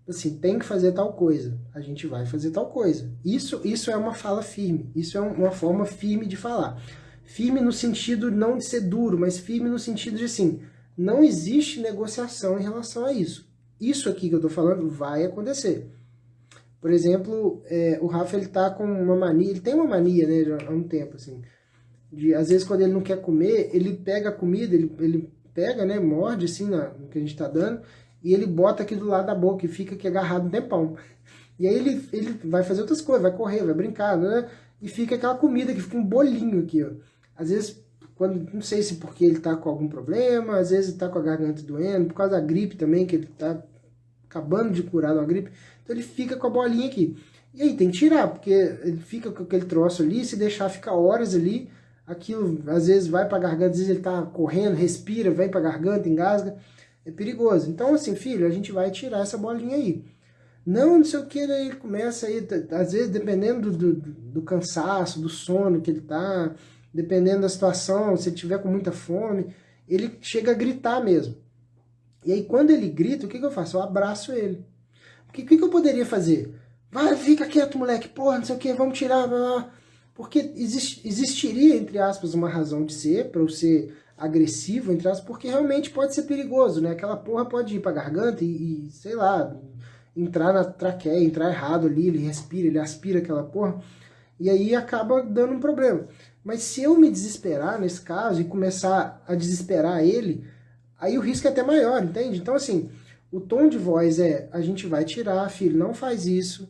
assim, tem que fazer tal coisa, a gente vai fazer tal coisa. Isso é uma fala firme, isso é uma forma firme de falar. Firme no sentido não de ser duro, mas firme no sentido de assim, não existe negociação em relação a isso. Isso aqui que eu tô falando vai acontecer. Por exemplo, o Rafa ele tá com uma mania, ele tem uma mania, né, já há um tempo, assim, às vezes quando ele não quer comer, ele pega a comida, ele pega, né, morde assim no que a gente tá dando, e ele bota aqui do lado da boca e fica aqui agarrado um tempão. E aí ele vai fazer outras coisas, vai correr, vai brincar, né, e fica aquela comida que fica um bolinho aqui, ó. Às vezes, quando, não sei se porque ele tá com algum problema, às vezes ele tá com a garganta doendo, por causa da gripe também, que ele tá acabando de curar de uma gripe, então ele fica com a bolinha aqui. E aí tem que tirar, porque ele fica com aquele troço ali, se deixar ficar horas ali, aquilo às vezes vai para a garganta, às vezes ele tá correndo, respira, vem para a garganta, engasga, é perigoso. Então assim, filho, a gente vai tirar essa bolinha aí. Não sei o que, daí ele começa aí, às vezes dependendo do cansaço, do sono que ele tá, dependendo da situação, se ele tiver com muita fome, ele chega a gritar mesmo. E aí quando ele grita, o que eu faço? Eu abraço ele. O que eu poderia fazer? Vai, fica quieto, moleque, porra, não sei o que, vamos tirar, blá, blá. Porque existiria, entre aspas, uma razão de ser, para eu ser agressivo, entre aspas, porque realmente pode ser perigoso, né? Aquela porra pode ir pra garganta sei lá, entrar na traqueia, entrar errado ali, ele respira, ele aspira aquela porra, e aí acaba dando um problema. Mas se eu me desesperar nesse caso e começar a desesperar ele, aí o risco é até maior, entende? Então, assim, o tom de voz a gente vai tirar, filho, não faz isso,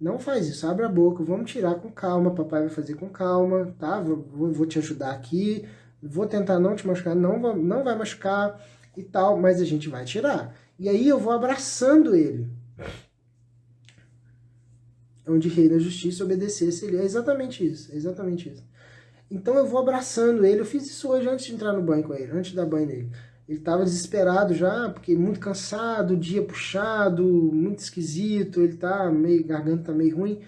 não faz isso, abre a boca, vamos tirar com calma, papai vai fazer com calma, tá? Vou te ajudar aqui, vou tentar não te machucar, não vai machucar e tal, mas a gente vai tirar. E aí eu vou abraçando ele. Onde reina a justiça, obedecesse ele. É exatamente isso, é exatamente isso. Então eu vou abraçando ele, eu fiz isso hoje antes de entrar no banho com ele, antes de dar banho nele. Ele estava desesperado já, porque muito cansado, dia puxado, muito esquisito, ele tá meio, garganta tá meio ruim.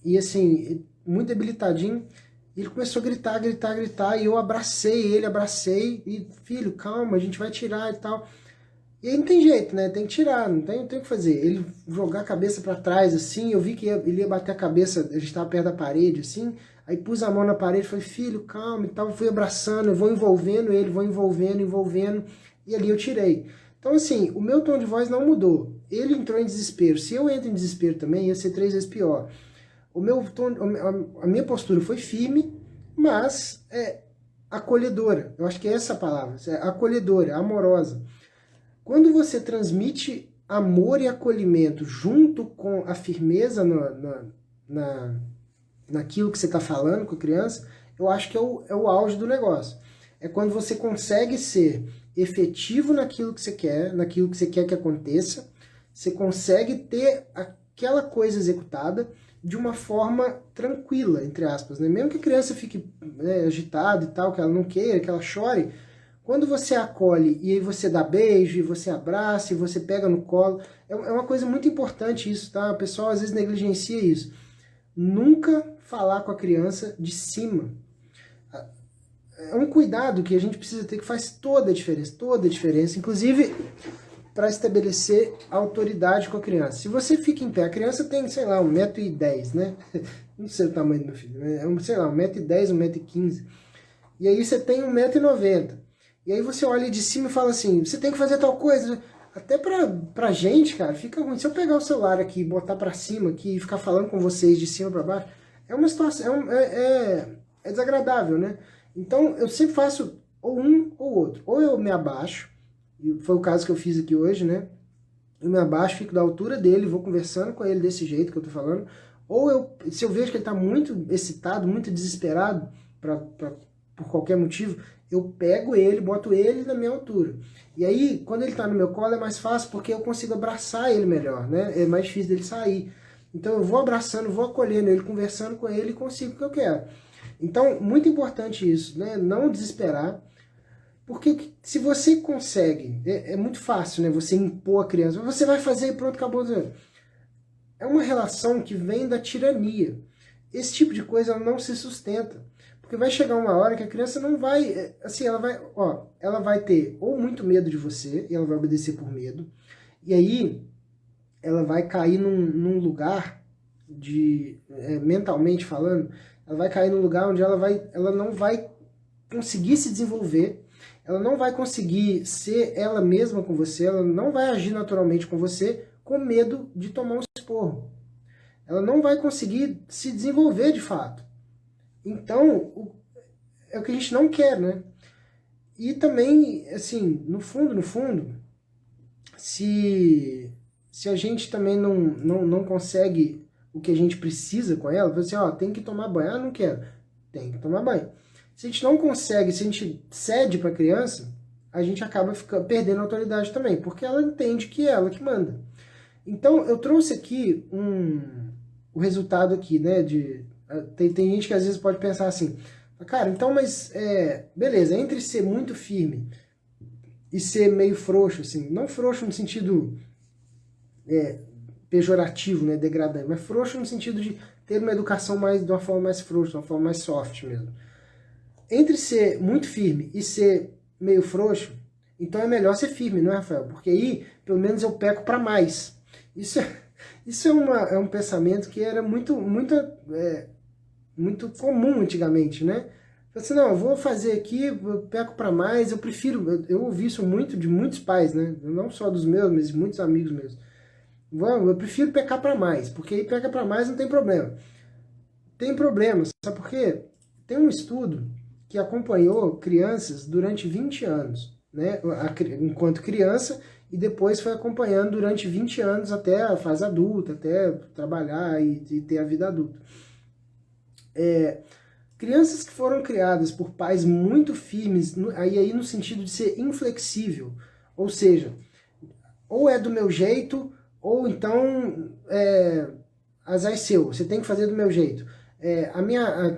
E assim, muito debilitadinho. E ele começou a gritar, gritar, gritar, e eu abracei ele, e filho, calma, a gente vai tirar e tal. E aí não tem jeito, né? Tem que tirar, não tem o que fazer. Ele jogar a cabeça para trás, assim, eu vi que ele ia bater a cabeça, a gente tava perto da parede, assim, aí pus a mão na parede, falei, filho, calma e tal, fui abraçando, eu vou envolvendo ele, vou envolvendo, e ali eu tirei. Então, assim, o meu tom de voz não mudou. Ele entrou em desespero. Se eu entro em desespero também, ia ser 3 vezes pior. O meu tom, a minha postura foi firme, mas acolhedora. Eu acho que é essa a palavra, acolhedora, amorosa. Quando você transmite amor e acolhimento junto com a firmeza naquilo que você está falando com a criança, eu acho que é o auge do negócio. É quando você consegue ser efetivo naquilo que você quer que aconteça, você consegue ter aquela coisa executada de uma forma tranquila, entre aspas, né? Mesmo que a criança fique agitada e tal, que ela não queira, que ela chore, quando você acolhe e aí você dá beijo, e você abraça, e você pega no colo, é uma coisa muito importante isso, tá? O pessoal às vezes negligencia isso. Nunca falar com a criança de cima. É um cuidado que a gente precisa ter que faz toda a diferença, inclusive para estabelecer autoridade com a criança. Se você fica em pé, a criança tem, sei lá, 1,10 m, né? Não sei o tamanho do meu filho, sei lá, 1,10 m, 1,15 m. E aí você tem 1,90 m. E aí você olha de cima e fala assim, você tem que fazer tal coisa. Até pra gente, cara, fica ruim. Se eu pegar o celular aqui, botar pra cima aqui e ficar falando com vocês de cima pra baixo, é uma situação, é desagradável, né? Então eu sempre faço ou um ou outro. Ou eu me abaixo, e foi o caso que eu fiz aqui hoje, né? Eu me abaixo, fico da altura dele, vou conversando com ele desse jeito que eu tô falando. Ou se eu vejo que ele tá muito excitado, muito desesperado pra por qualquer motivo, eu pego ele, boto ele na minha altura. E aí, quando ele está no meu colo, é mais fácil porque eu consigo abraçar ele melhor, né? É mais difícil dele sair. Então eu vou abraçando, vou acolhendo ele, conversando com ele e consigo o que eu quero. Então, muito importante isso, né? Não desesperar. Porque se você consegue, é muito fácil, né? Você impor a criança, você vai fazer e pronto, acabou. É uma relação que vem da tirania. Esse tipo de coisa ela não se sustenta. Porque vai chegar uma hora que a criança não vai, assim, ela vai ter ou muito medo de você, e ela vai obedecer por medo, e aí ela vai cair num lugar mentalmente falando, ela vai cair num lugar onde ela não vai conseguir se desenvolver, ela não vai conseguir ser ela mesma com você, ela não vai agir naturalmente com você com medo de tomar um esporro. Ela não vai conseguir se desenvolver de fato. Então, é o que a gente não quer, né? E também, assim, no fundo, se a gente também não consegue o que a gente precisa com ela, você, tem que tomar banho. Ah, não quero. Tem que tomar banho. Se a gente não consegue, se a gente cede para a criança, a gente acaba perdendo a autoridade também, porque ela entende que é ela que manda. Então, eu trouxe aqui o resultado aqui, né, tem gente que às vezes pode pensar assim, cara, então, mas, beleza, entre ser muito firme e ser meio frouxo, assim, não frouxo no sentido pejorativo, né, degradante, mas frouxo no sentido de ter uma educação de uma forma mais frouxa, de uma forma mais soft mesmo. Entre ser muito firme e ser meio frouxo, então é melhor ser firme, não é, Rafael? Porque aí, pelo menos, eu peco para mais. Isso é um pensamento que era muito comum antigamente, né? Assim, não, eu vou fazer aqui, eu peco para mais, eu prefiro, eu ouvi isso muito de muitos pais, né? Não só dos meus, mas de muitos amigos meus. Eu prefiro pecar para mais, porque aí peca para mais não tem problema. Tem problema, sabe por quê? Tem um estudo que acompanhou crianças durante 20 anos, né? Enquanto criança, e depois foi acompanhando durante 20 anos até a fase adulta, até trabalhar e ter a vida adulta. Crianças que foram criadas por pais muito firmes, aí no sentido de ser inflexível, ou seja, ou é do meu jeito, ou então azar seu, você tem que fazer do meu jeito.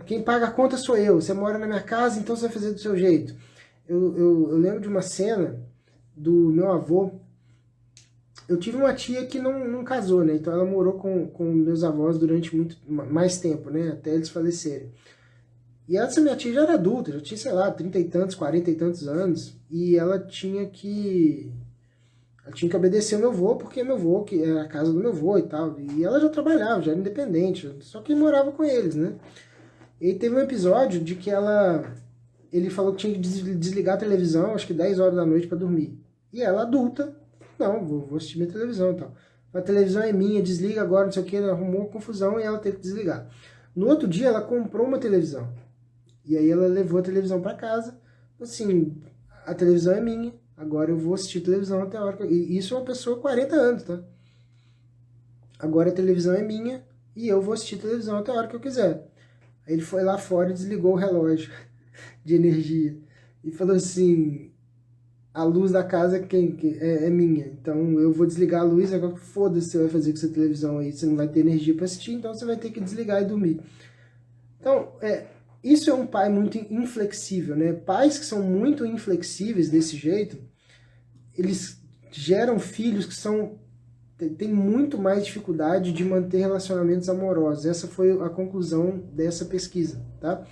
Quem paga a conta sou eu, você mora na minha casa, então você vai fazer do seu jeito. Eu lembro de uma cena do meu avô. Eu tive uma tia que não casou, né? Então ela morou com meus avós durante muito mais tempo, né? Até eles falecerem. E essa minha tia já era adulta, já tinha, sei lá, 30 e tantos, 40 e tantos anos. E ela tinha que obedecer o meu avô, porque meu avô, que era a casa do meu avô e tal. E ela já trabalhava, já era independente, só que morava com eles, né? E teve um episódio de que ele falou que tinha que desligar a televisão, acho que 10 horas da noite para dormir. E ela, adulta, não, vou assistir minha televisão e tal. A televisão é minha, desliga agora, não sei o que, ela arrumou uma confusão e ela teve que desligar. No outro dia, ela comprou uma televisão. E aí ela levou a televisão para casa, assim, a televisão é minha, agora eu vou assistir televisão até a hora que E isso é uma pessoa com 40 anos, tá? Agora a televisão é minha e eu vou assistir televisão até a hora que eu quiser. Aí ele foi lá fora e desligou o relógio de energia. E falou assim, a luz da casa é minha, então eu vou desligar a luz, agora foda-se, você vai fazer com essa televisão aí, você não vai ter energia para assistir, então você vai ter que desligar e dormir. Então, isso é um pai muito inflexível, né? Pais que são muito inflexíveis desse jeito, eles geram filhos que têm muito mais dificuldade de manter relacionamentos amorosos. Essa foi a conclusão dessa pesquisa, tá?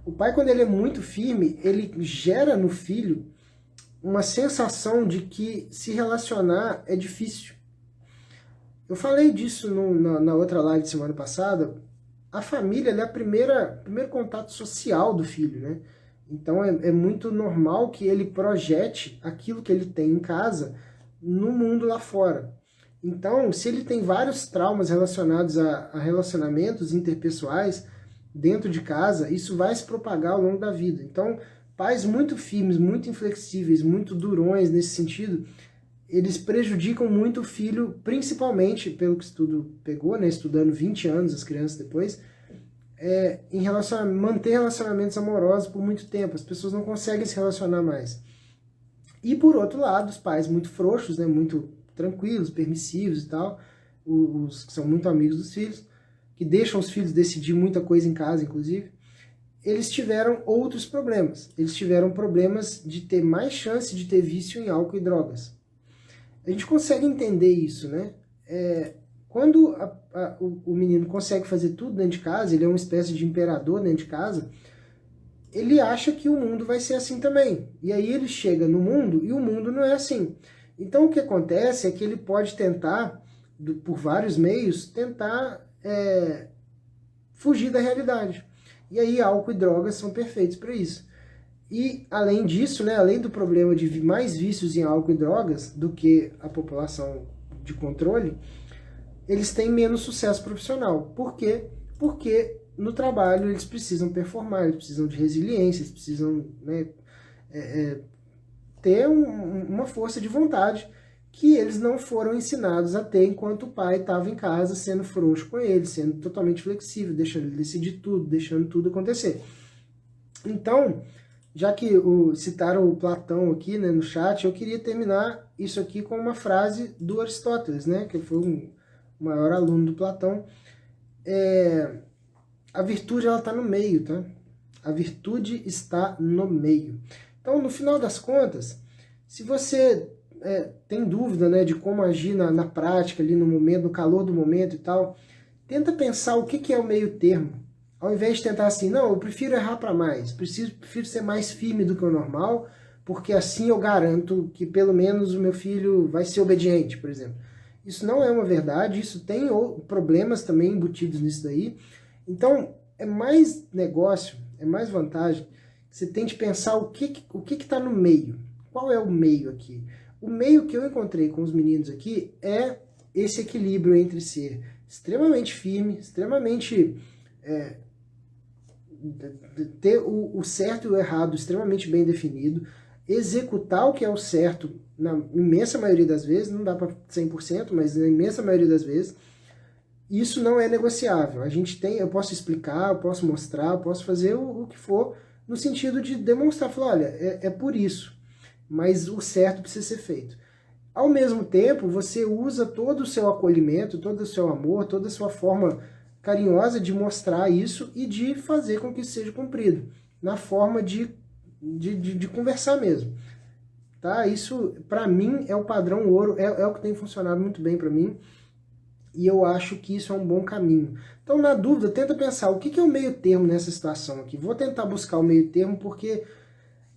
O pai, quando ele é muito firme, ele gera no filho uma sensação de que se relacionar é difícil. Eu falei disso na outra live de semana passada. A família é o primeiro contato social do filho, né? Então é muito normal que ele projete aquilo que ele tem em casa no mundo lá fora. Então, se ele tem vários traumas relacionados a relacionamentos interpessoais dentro de casa, isso vai se propagar ao longo da vida. Então, pais muito firmes, muito inflexíveis, muito durões nesse sentido, eles prejudicam muito o filho, principalmente, pelo que o estudo pegou, né, estudando 20 anos as crianças depois, manter relacionamentos amorosos por muito tempo. As pessoas não conseguem se relacionar mais. E por outro lado, os pais muito frouxos, né, muito tranquilos, permissivos e tal, os que são muito amigos dos filhos, que deixam os filhos decidir muita coisa em casa, inclusive, eles tiveram outros problemas. Eles tiveram problemas de ter mais chance de ter vício em álcool e drogas. A gente consegue entender isso, né? Quando o menino consegue fazer tudo dentro de casa, ele é uma espécie de imperador dentro de casa, ele acha que o mundo vai ser assim também. E aí ele chega no mundo e o mundo não é assim. Então o que acontece é que ele pode tentar, por vários meios, tentar fugir da realidade. E aí álcool e drogas são perfeitos para isso. E além disso, né, além do problema de mais vícios em álcool e drogas do que a população de controle, eles têm menos sucesso profissional. Por quê? Porque no trabalho eles precisam performar, eles precisam de resiliência, eles precisam, né, ter uma força de vontade que eles não foram ensinados a ter enquanto o pai estava em casa sendo frouxo com ele, sendo totalmente flexível, deixando ele decidir tudo, deixando tudo acontecer. Então, já que citaram o Platão aqui, né, no chat, eu queria terminar isso aqui com uma frase do Aristóteles, né, que foi o maior aluno do Platão. A virtude, ela está no meio, tá? A virtude está no meio. Então, no final das contas, se você tem dúvida, né, de como agir na prática, ali no momento, no calor do momento e tal, tenta pensar o que é o meio termo. Ao invés de tentar assim, não, eu prefiro errar para mais, prefiro ser mais firme do que o normal, porque assim eu garanto que pelo menos o meu filho vai ser obediente, por exemplo. Isso não é uma verdade, isso tem problemas também embutidos nisso daí. Então, é mais negócio, é mais vantagem que você tente pensar o que está no meio. Qual é o meio aqui? O meio que eu encontrei com os meninos aqui é esse equilíbrio entre ser extremamente firme, extremamente... ter o certo e o errado extremamente bem definido, executar o que é o certo na imensa maioria das vezes, não dá para 100%, mas na imensa maioria das vezes, isso não é negociável. Eu posso explicar, eu posso mostrar, eu posso fazer o que for, no sentido de demonstrar, falar, olha, é por isso, mas o certo precisa ser feito. Ao mesmo tempo, você usa todo o seu acolhimento, todo o seu amor, toda a sua forma carinhosa de mostrar isso e de fazer com que isso seja cumprido, na forma de conversar mesmo. Tá? Isso, para mim, é o padrão ouro, é o que tem funcionado muito bem para mim, e eu acho que isso é um bom caminho. Então, na dúvida, tenta pensar, o que é o meio termo nessa situação aqui? Vou tentar buscar o meio termo, porque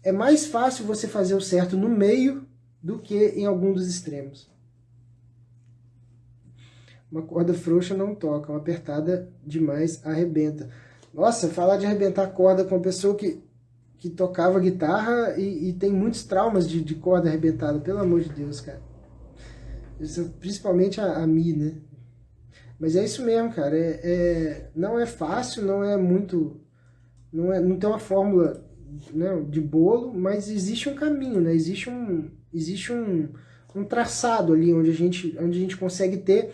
é mais fácil você fazer o certo no meio do que em algum dos extremos. Uma corda frouxa não toca, uma apertada demais arrebenta. Nossa, falar de arrebentar corda com uma pessoa que tocava guitarra e tem muitos traumas de corda arrebentada, pelo amor de Deus, cara. Isso, principalmente a Mi, né? Mas é isso mesmo, cara. Não é fácil, não é muito... Não tem uma fórmula, né, de bolo, mas existe um caminho, né? Existe um traçado ali onde a gente consegue ter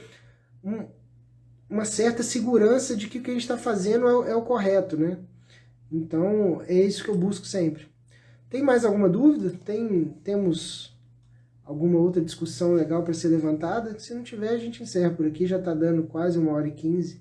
uma certa segurança de que o que a gente está fazendo é o correto, né? Então, é isso que eu busco sempre. Tem mais alguma dúvida? Temos alguma outra discussão legal para ser levantada? Se não tiver, a gente encerra por aqui. Já está dando quase 1h15.